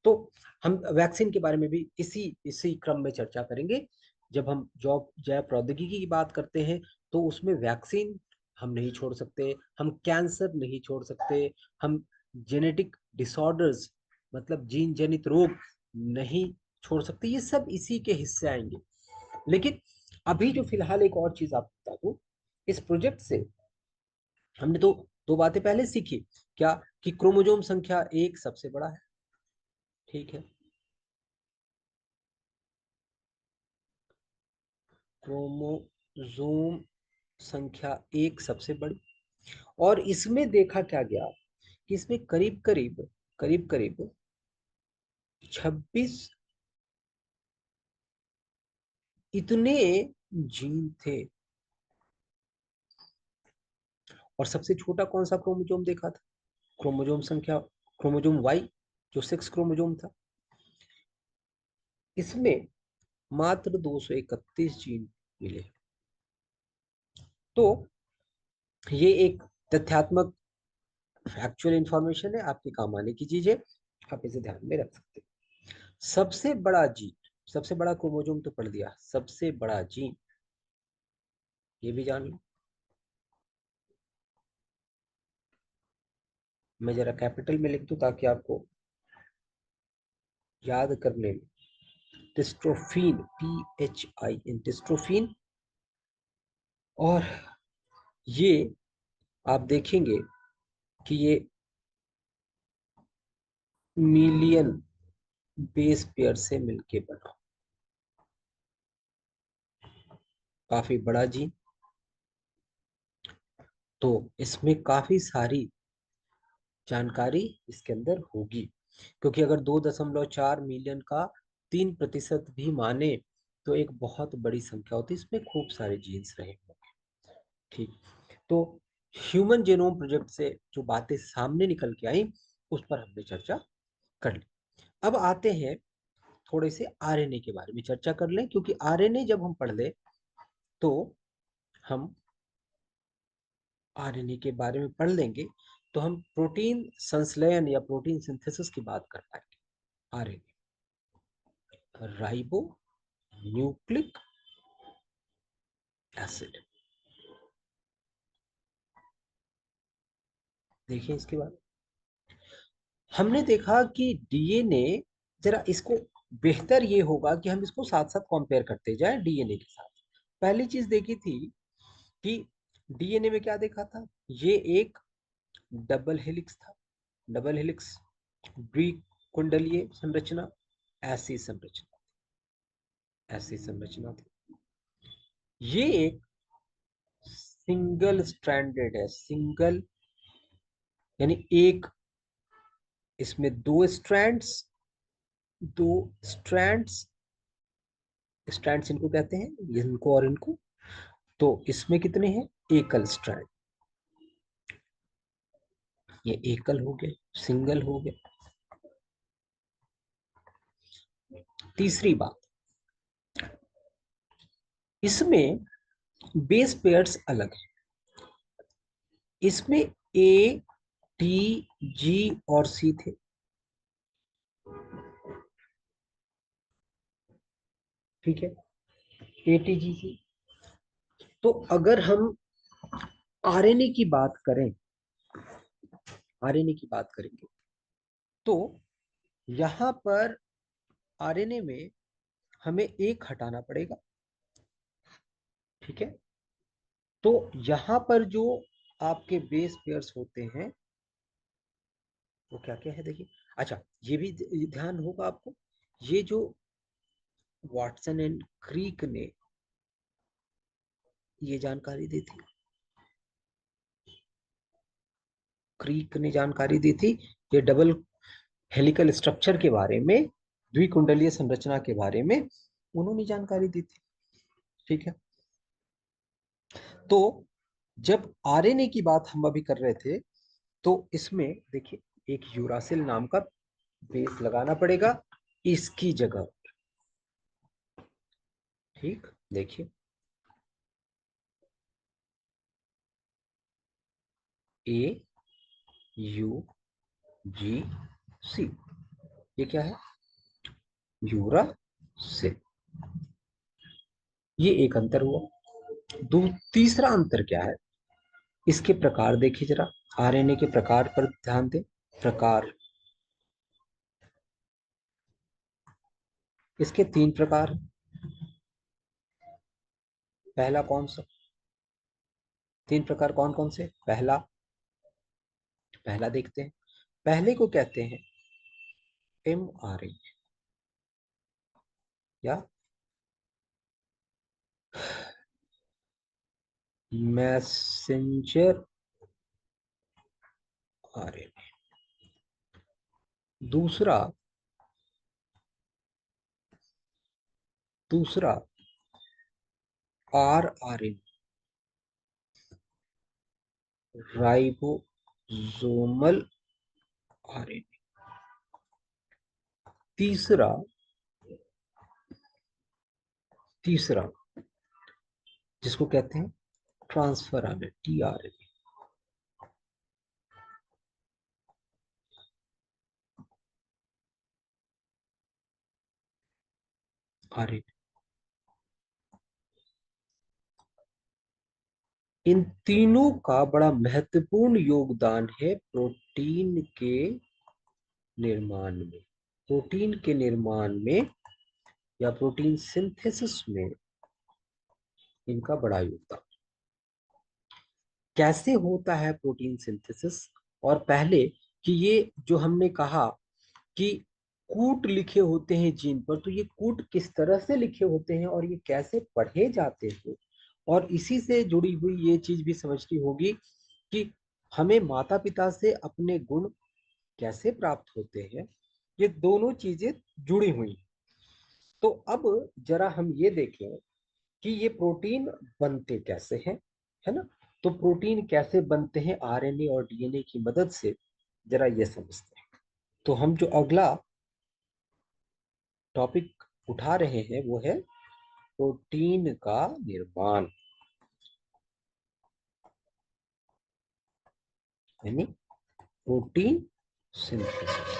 तो हम वैक्सीन के बारे में भी इसी इसी क्रम में चर्चा करेंगे। जब हम जॉब जैव प्रौद्योगिकी की बात करते हैं तो उसमें वैक्सीन हम नहीं छोड़ सकते, हम कैंसर नहीं छोड़ सकते, हम जेनेटिक डिसऑर्डर्स मतलब जीन जनित रोग नहीं छोड़ सकते, ये सब इसी के हिस्से आएंगे। लेकिन अभी जो फिलहाल एक और चीज आपको बता दूं, इस प्रोजेक्ट से हमने तो दो बातें पहले सीखी। क्या? कि क्रोमोजोम संख्या 1 सबसे बड़ा है, ठीक है। क्रोमोसोम संख्या 1 सबसे बड़ी, और इसमें देखा क्या गया कि इसमें करीब करीब 26 इतने जीन थे। और सबसे छोटा कौन सा क्रोमोसोम देखा था? क्रोमोसोम वाई, जो 6 क्रोमोसोम था। इसमें मात्र 231 जीन मिले। तो ये एक तथ्यात्मक फैक्चुअल इंफॉर्मेशन है, आपके काम आने की चीज है, आप इसे ध्यान में रख सकते हैं। सबसे बड़ा जीन, सबसे बड़ा क्रोमोसोम तो पढ़ दिया, सबसे बड़ा जीन ये भी जान लो। मैं जरा कैपिटल में लिख दूं ताकि आपको याद करने में। Dystrophin, PHIN, dystrophin. और ये आप देखेंगे कि ये मिलियन बेस पेयर से मिलके बना, काफी बड़ा जीन। तो इसमें काफी सारी जानकारी इसके अंदर होगी, क्योंकि अगर 2.4 मिलियन का 3% भी माने तो एक बहुत बड़ी संख्या होती है, इसमें खूब सारे जीन्स रहे होंगे। ठीक। तो ह्यूमन जेनोम प्रोजेक्ट से जो बातें सामने निकल के आई, उस पर हमने चर्चा कर ली। अब आते हैं थोड़े से आरएनए के बारे में चर्चा कर लें, क्योंकि आरएनए जब हम पढ़ ले तो हम आरएनए के बारे में पढ़ लेंगे तो हम प्रोटीन संश्लेषण या प्रोटीन सिंथेसिस की बात कर पाएंगे। आरएनए, राइबो न्यूक्लिक एसिड, देखिए इसके बाद हमने देखा कि डीएनए, जरा इसको बेहतर ये होगा कि हम इसको साथ साथ कंपेयर करते जाएं डीएनए के साथ। पहली चीज देखी थी कि डीएनए में क्या देखा था, ये एक डबल हेलिक्स था, डबल हेलिक्स द्विकुंडलीय संरचना, ऐसी संरचना, ऐसी संरचना थी। ये एक सिंगल स्ट्रैंडेड है, सिंगल यानी एक, इसमें दो स्ट्रैंड्स, स्ट्रैंड्स इनको कहते हैं, इनको और इनको। तो इसमें कितने हैं? एकल स्ट्रैंड, ये एकल हो गए, सिंगल हो गए। तीसरी बात, इसमें बेस पेयर्स अलग है। इसमें ए, टी, जी और सी थे। ठीक है, ए, टी, जी, सी। तो अगर हम आरएनए की बात करें, आरएनए की बात करेंगे, तो यहां पर आरएनए में हमें एक हटाना पड़ेगा। ठीक है, तो यहां पर जो आपके बेस पेयर्स होते हैं वो क्या क्या है, देखिए। अच्छा, ये भी ध्यान होगा आपको, ये जो वाटसन एंड क्रीक ने ये जानकारी दी थी, क्रीक ने जानकारी दी थी, ये डबल हेलिकल स्ट्रक्चर के बारे में, द्विकुंडलीय संरचना के बारे में उन्होंने जानकारी दी थी। ठीक है, तो जब आरएनए की बात हम अभी कर रहे थे, तो इसमें देखिए एक यूरासिल नाम का बेस लगाना पड़ेगा इसकी जगह। ठीक, देखिए ए, यू, जी, सी, ये क्या है? यूरासिल। ये एक अंतर हुआ। तीसरा अंतर क्या है? इसके प्रकार देखिए जरा, आरएनए के प्रकार पर ध्यान दें। प्रकार, इसके तीन प्रकार हैं। पहला कौन सा? तीन प्रकार कौन कौन से? पहला, पहला देखते हैं। पहले को कहते हैं एम आर एन, या मैसेंजर आरएनए। दूसरा, दूसरा R R N, ribosomal RNA. तीसरा, तीसरा जिसको कहते हैं transfer RNA, T R N. RNA, इन तीनों का बड़ा महत्वपूर्ण योगदान है प्रोटीन के निर्माण में। प्रोटीन के निर्माण में या प्रोटीन सिंथेसिस में इनका बड़ा योगदान। कैसे होता है प्रोटीन सिंथेसिस? और पहले कि ये जो हमने कहा कि कूट लिखे होते हैं जीन पर, तो ये कूट किस तरह से लिखे होते हैं और ये कैसे पढ़े जाते हैं, और इसी से जुड़ी हुई ये चीज भी समझनी होगी कि हमें माता पिता से अपने गुण कैसे प्राप्त होते हैं। ये दोनों चीजें जुड़ी हुई हैं। तो अब जरा हम ये देखें कि ये प्रोटीन बनते कैसे हैं, है ना? तो प्रोटीन कैसे बनते हैं आरएनए और डीएनए की मदद से, जरा ये समझते हैं। तो हम जो अगला टॉपिक उठा रहे हैं वो है प्रोटीन का निर्माण, यानी प्रोटीन सिंथेसिस।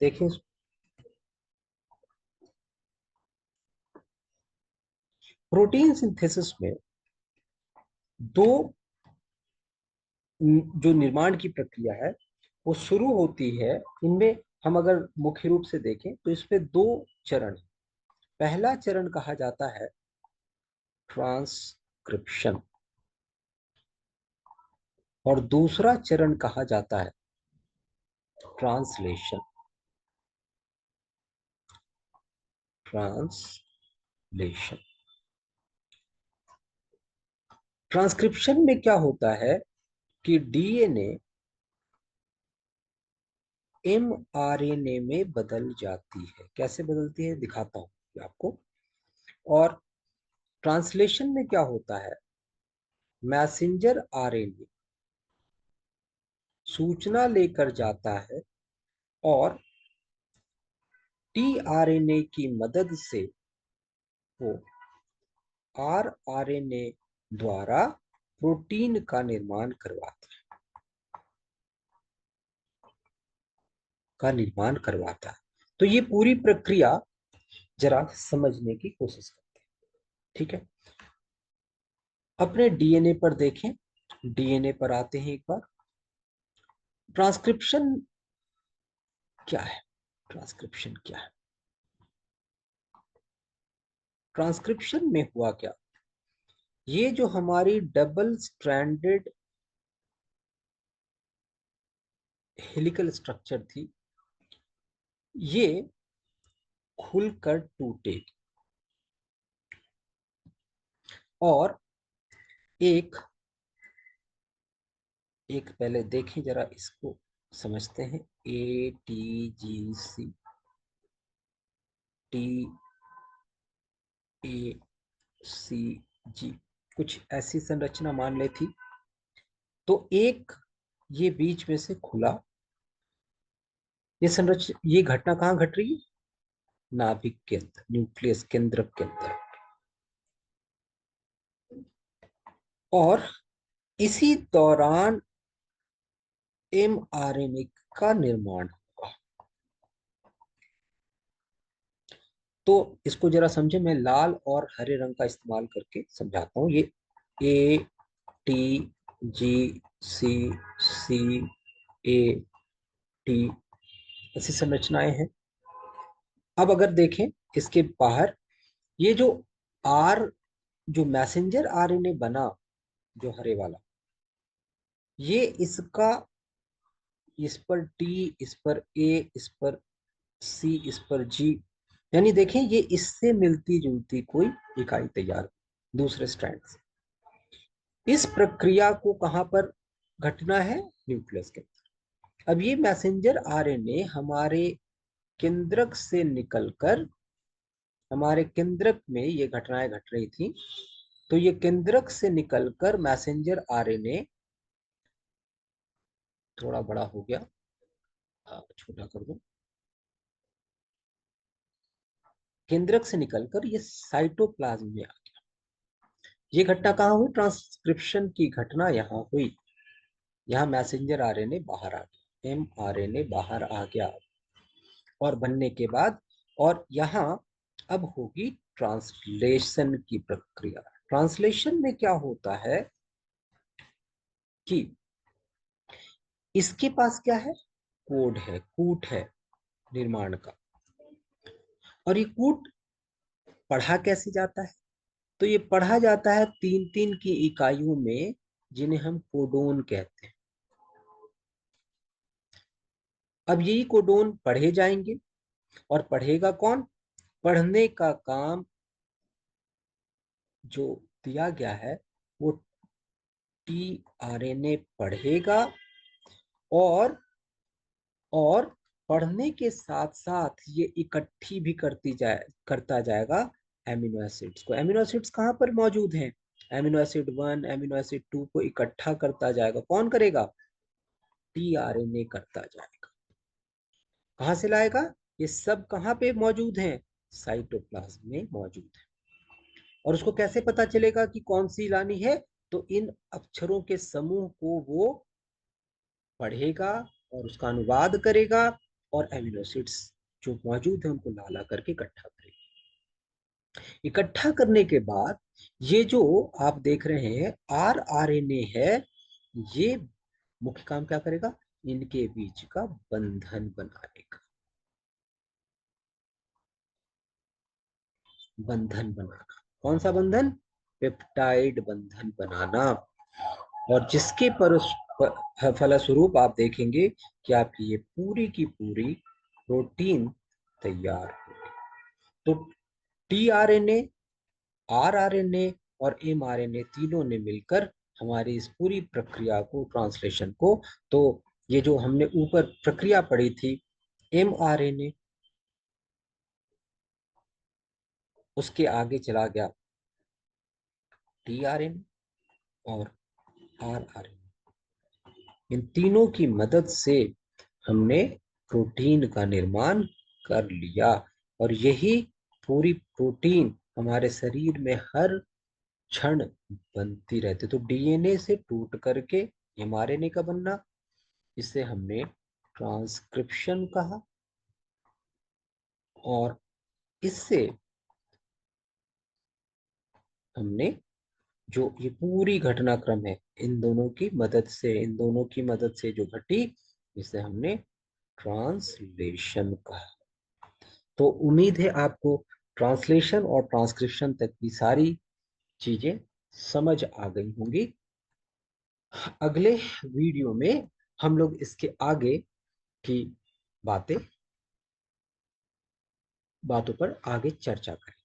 देखिए, प्रोटीन सिंथेसिस में दो जो निर्माण की प्रक्रिया है वो शुरू होती है। इनमें हम अगर मुख्य रूप से देखें तो इसमें दो चरण हैं। पहला चरण कहा जाता है ट्रांसक्रिप्शन, और दूसरा चरण कहा जाता है ट्रांसलेशन। ट्रांसलेशन, ट्रांसक्रिप्शन में क्या होता है कि डीएनए एमआरएनए में बदल जाती है। कैसे बदलती है दिखाता हूं आपको। और ट्रांसलेशन में क्या होता है, मैसेंजर आरएनए सूचना लेकर जाता है और टीआरएनए की मदद से वो आरआरएनए द्वारा प्रोटीन का निर्माण करवाता है। तो ये पूरी प्रक्रिया जरा समझने की कोशिश करते हैं। ठीक है, अपने डीएनए पर देखें। डीएनए पर आते हैं एक बार। ट्रांसक्रिप्शन क्या है? ट्रांसक्रिप्शन क्या है? ट्रांसक्रिप्शन में हुआ क्या, ये जो हमारी डबल स्ट्रैंडेड हेलिकल स्ट्रक्चर थी, ये खुलकर टूटेगी और एक एक पहले देखें जरा, इसको समझते हैं। A T G C T A सी जी, कुछ ऐसी संरचना मान ले थी। तो एक ये बीच में से खुला, ये घटना कहाँ घट रही है? नाभिक के अंदर, न्यूक्लियस केंद्रक के अंदर। और इसी दौरान एमआरएनए का निर्माण हुआ। तो इसको जरा समझे, मैं लाल और हरे रंग का इस्तेमाल करके समझाता हूँ। ये A T G C C A T, ऐसी संरचनाएं हैं। अब अगर देखें इसके बाहर, ये जो आर, जो मैसेंजर आरएनए बना, जो हरे वाला, ये इसका, इस पर टी, इस पर ए, इस पर सी, इस पर जी, यानी देखें ये इससे मिलती जुलती कोई इकाई तैयार, दूसरे स्ट्रैंड से। इस प्रक्रिया को कहां पर घटना है? न्यूक्लियस के अंदर। अब ये मैसेंजर आरएनए हमारे केंद्रक से निकलकर, हमारे केंद्रक में ये घटनाएं घट रही थी, तो ये केंद्रक से निकलकर मैसेंजर आरएनए, थोड़ा बड़ा हो गया, छोटा कर दो। केंद्रक से निकलकर ये साइटोप्लाज्म में आ गया। ये घटना कहाँ हुई? ट्रांसक्रिप्शन की घटना यहाँ हुई। यहाँ मैसेंजर आरएनए बाहर आ गया, एमआरएनए बाहर आ गया। और बनने के बाद, और यहाँ अब होगी ट्रांसलेशन की प्रक्रिया। ट्रांसलेशन में क्या होता है कि इसके पास क्या है? कोड है, कूट है निर्माण का। और ये कूट पढ़ा कैसे जाता है? तो ये पढ़ा जाता है तीन तीन की इकाइयों में, जिन्हें हम कोडोन कहते हैं। अब यही कोडोन पढ़े जाएंगे। और पढ़ेगा कौन? पढ़ने का काम जो दिया गया है वो टीआरएनए पढ़ेगा। और और पढ़ने के साथ साथ ये इकट्ठी भी करता जाएगा एमिनो एसिड्स को। एमिनो एसिड्स कहाँ पर मौजूद हैं? एमिनो एसिड 1, एमिनो एसिड 2 को इकट्ठा करता जाएगा। कौन करेगा? टीआरएनए करता जाएगा। कहाँ से लाएगा? ये सब कहाँ पे मौजूद हैं? साइटोप्लाज्म में मौजूद है। और उसको कैसे पता चलेगा कि कौन सी लानी है? तो इन अक्षरों के समूह को वो पढ़ेगा और उसका अनुवाद करेगा, और एमिनो एसिड्स जो मौजूद है उनको ला ला करके इकट्ठा करेगा। इकट्ठा करने के बाद ये जो आप देख रहे हैं आर आर एन ए है, ये मुख्य काम क्या करेगा? इनके बीच का बंधन बनाएगा। बंधन बनाना। कौन सा बंधन? पेप्टाइड बंधन बनाना। और जिसके फलस्वरूप आप देखेंगे कि आपकी ये पूरी की पूरी प्रोटीन तैयार होगी। तो टीआरएनए, आरआरएनए और mRNA तीनों ने मिलकर हमारी इस पूरी प्रक्रिया को, ट्रांसलेशन को, तो ये जो हमने ऊपर प्रक्रिया पढ़ी थी mRNA, उसके आगे चला गया tRNA और rRNA। इन तीनों की मदद से हमने प्रोटीन का निर्माण कर लिया, और यही पूरी प्रोटीन हमारे शरीर में हर क्षण बनती रहती। तो डीएनए से टूट करके एमआरएनए का बनना, इसे हमने ट्रांसक्रिप्शन कहा। और इससे हमने जो ये पूरी घटनाक्रम है, इन दोनों की मदद से जो घटी, इसे हमने ट्रांसलेशन कहा। तो उम्मीद है आपको ट्रांसलेशन और ट्रांसक्रिप्शन तक की सारी चीजें समझ आ गई होंगी। अगले वीडियो में हम लोग इसके आगे की बातों पर आगे चर्चा करें।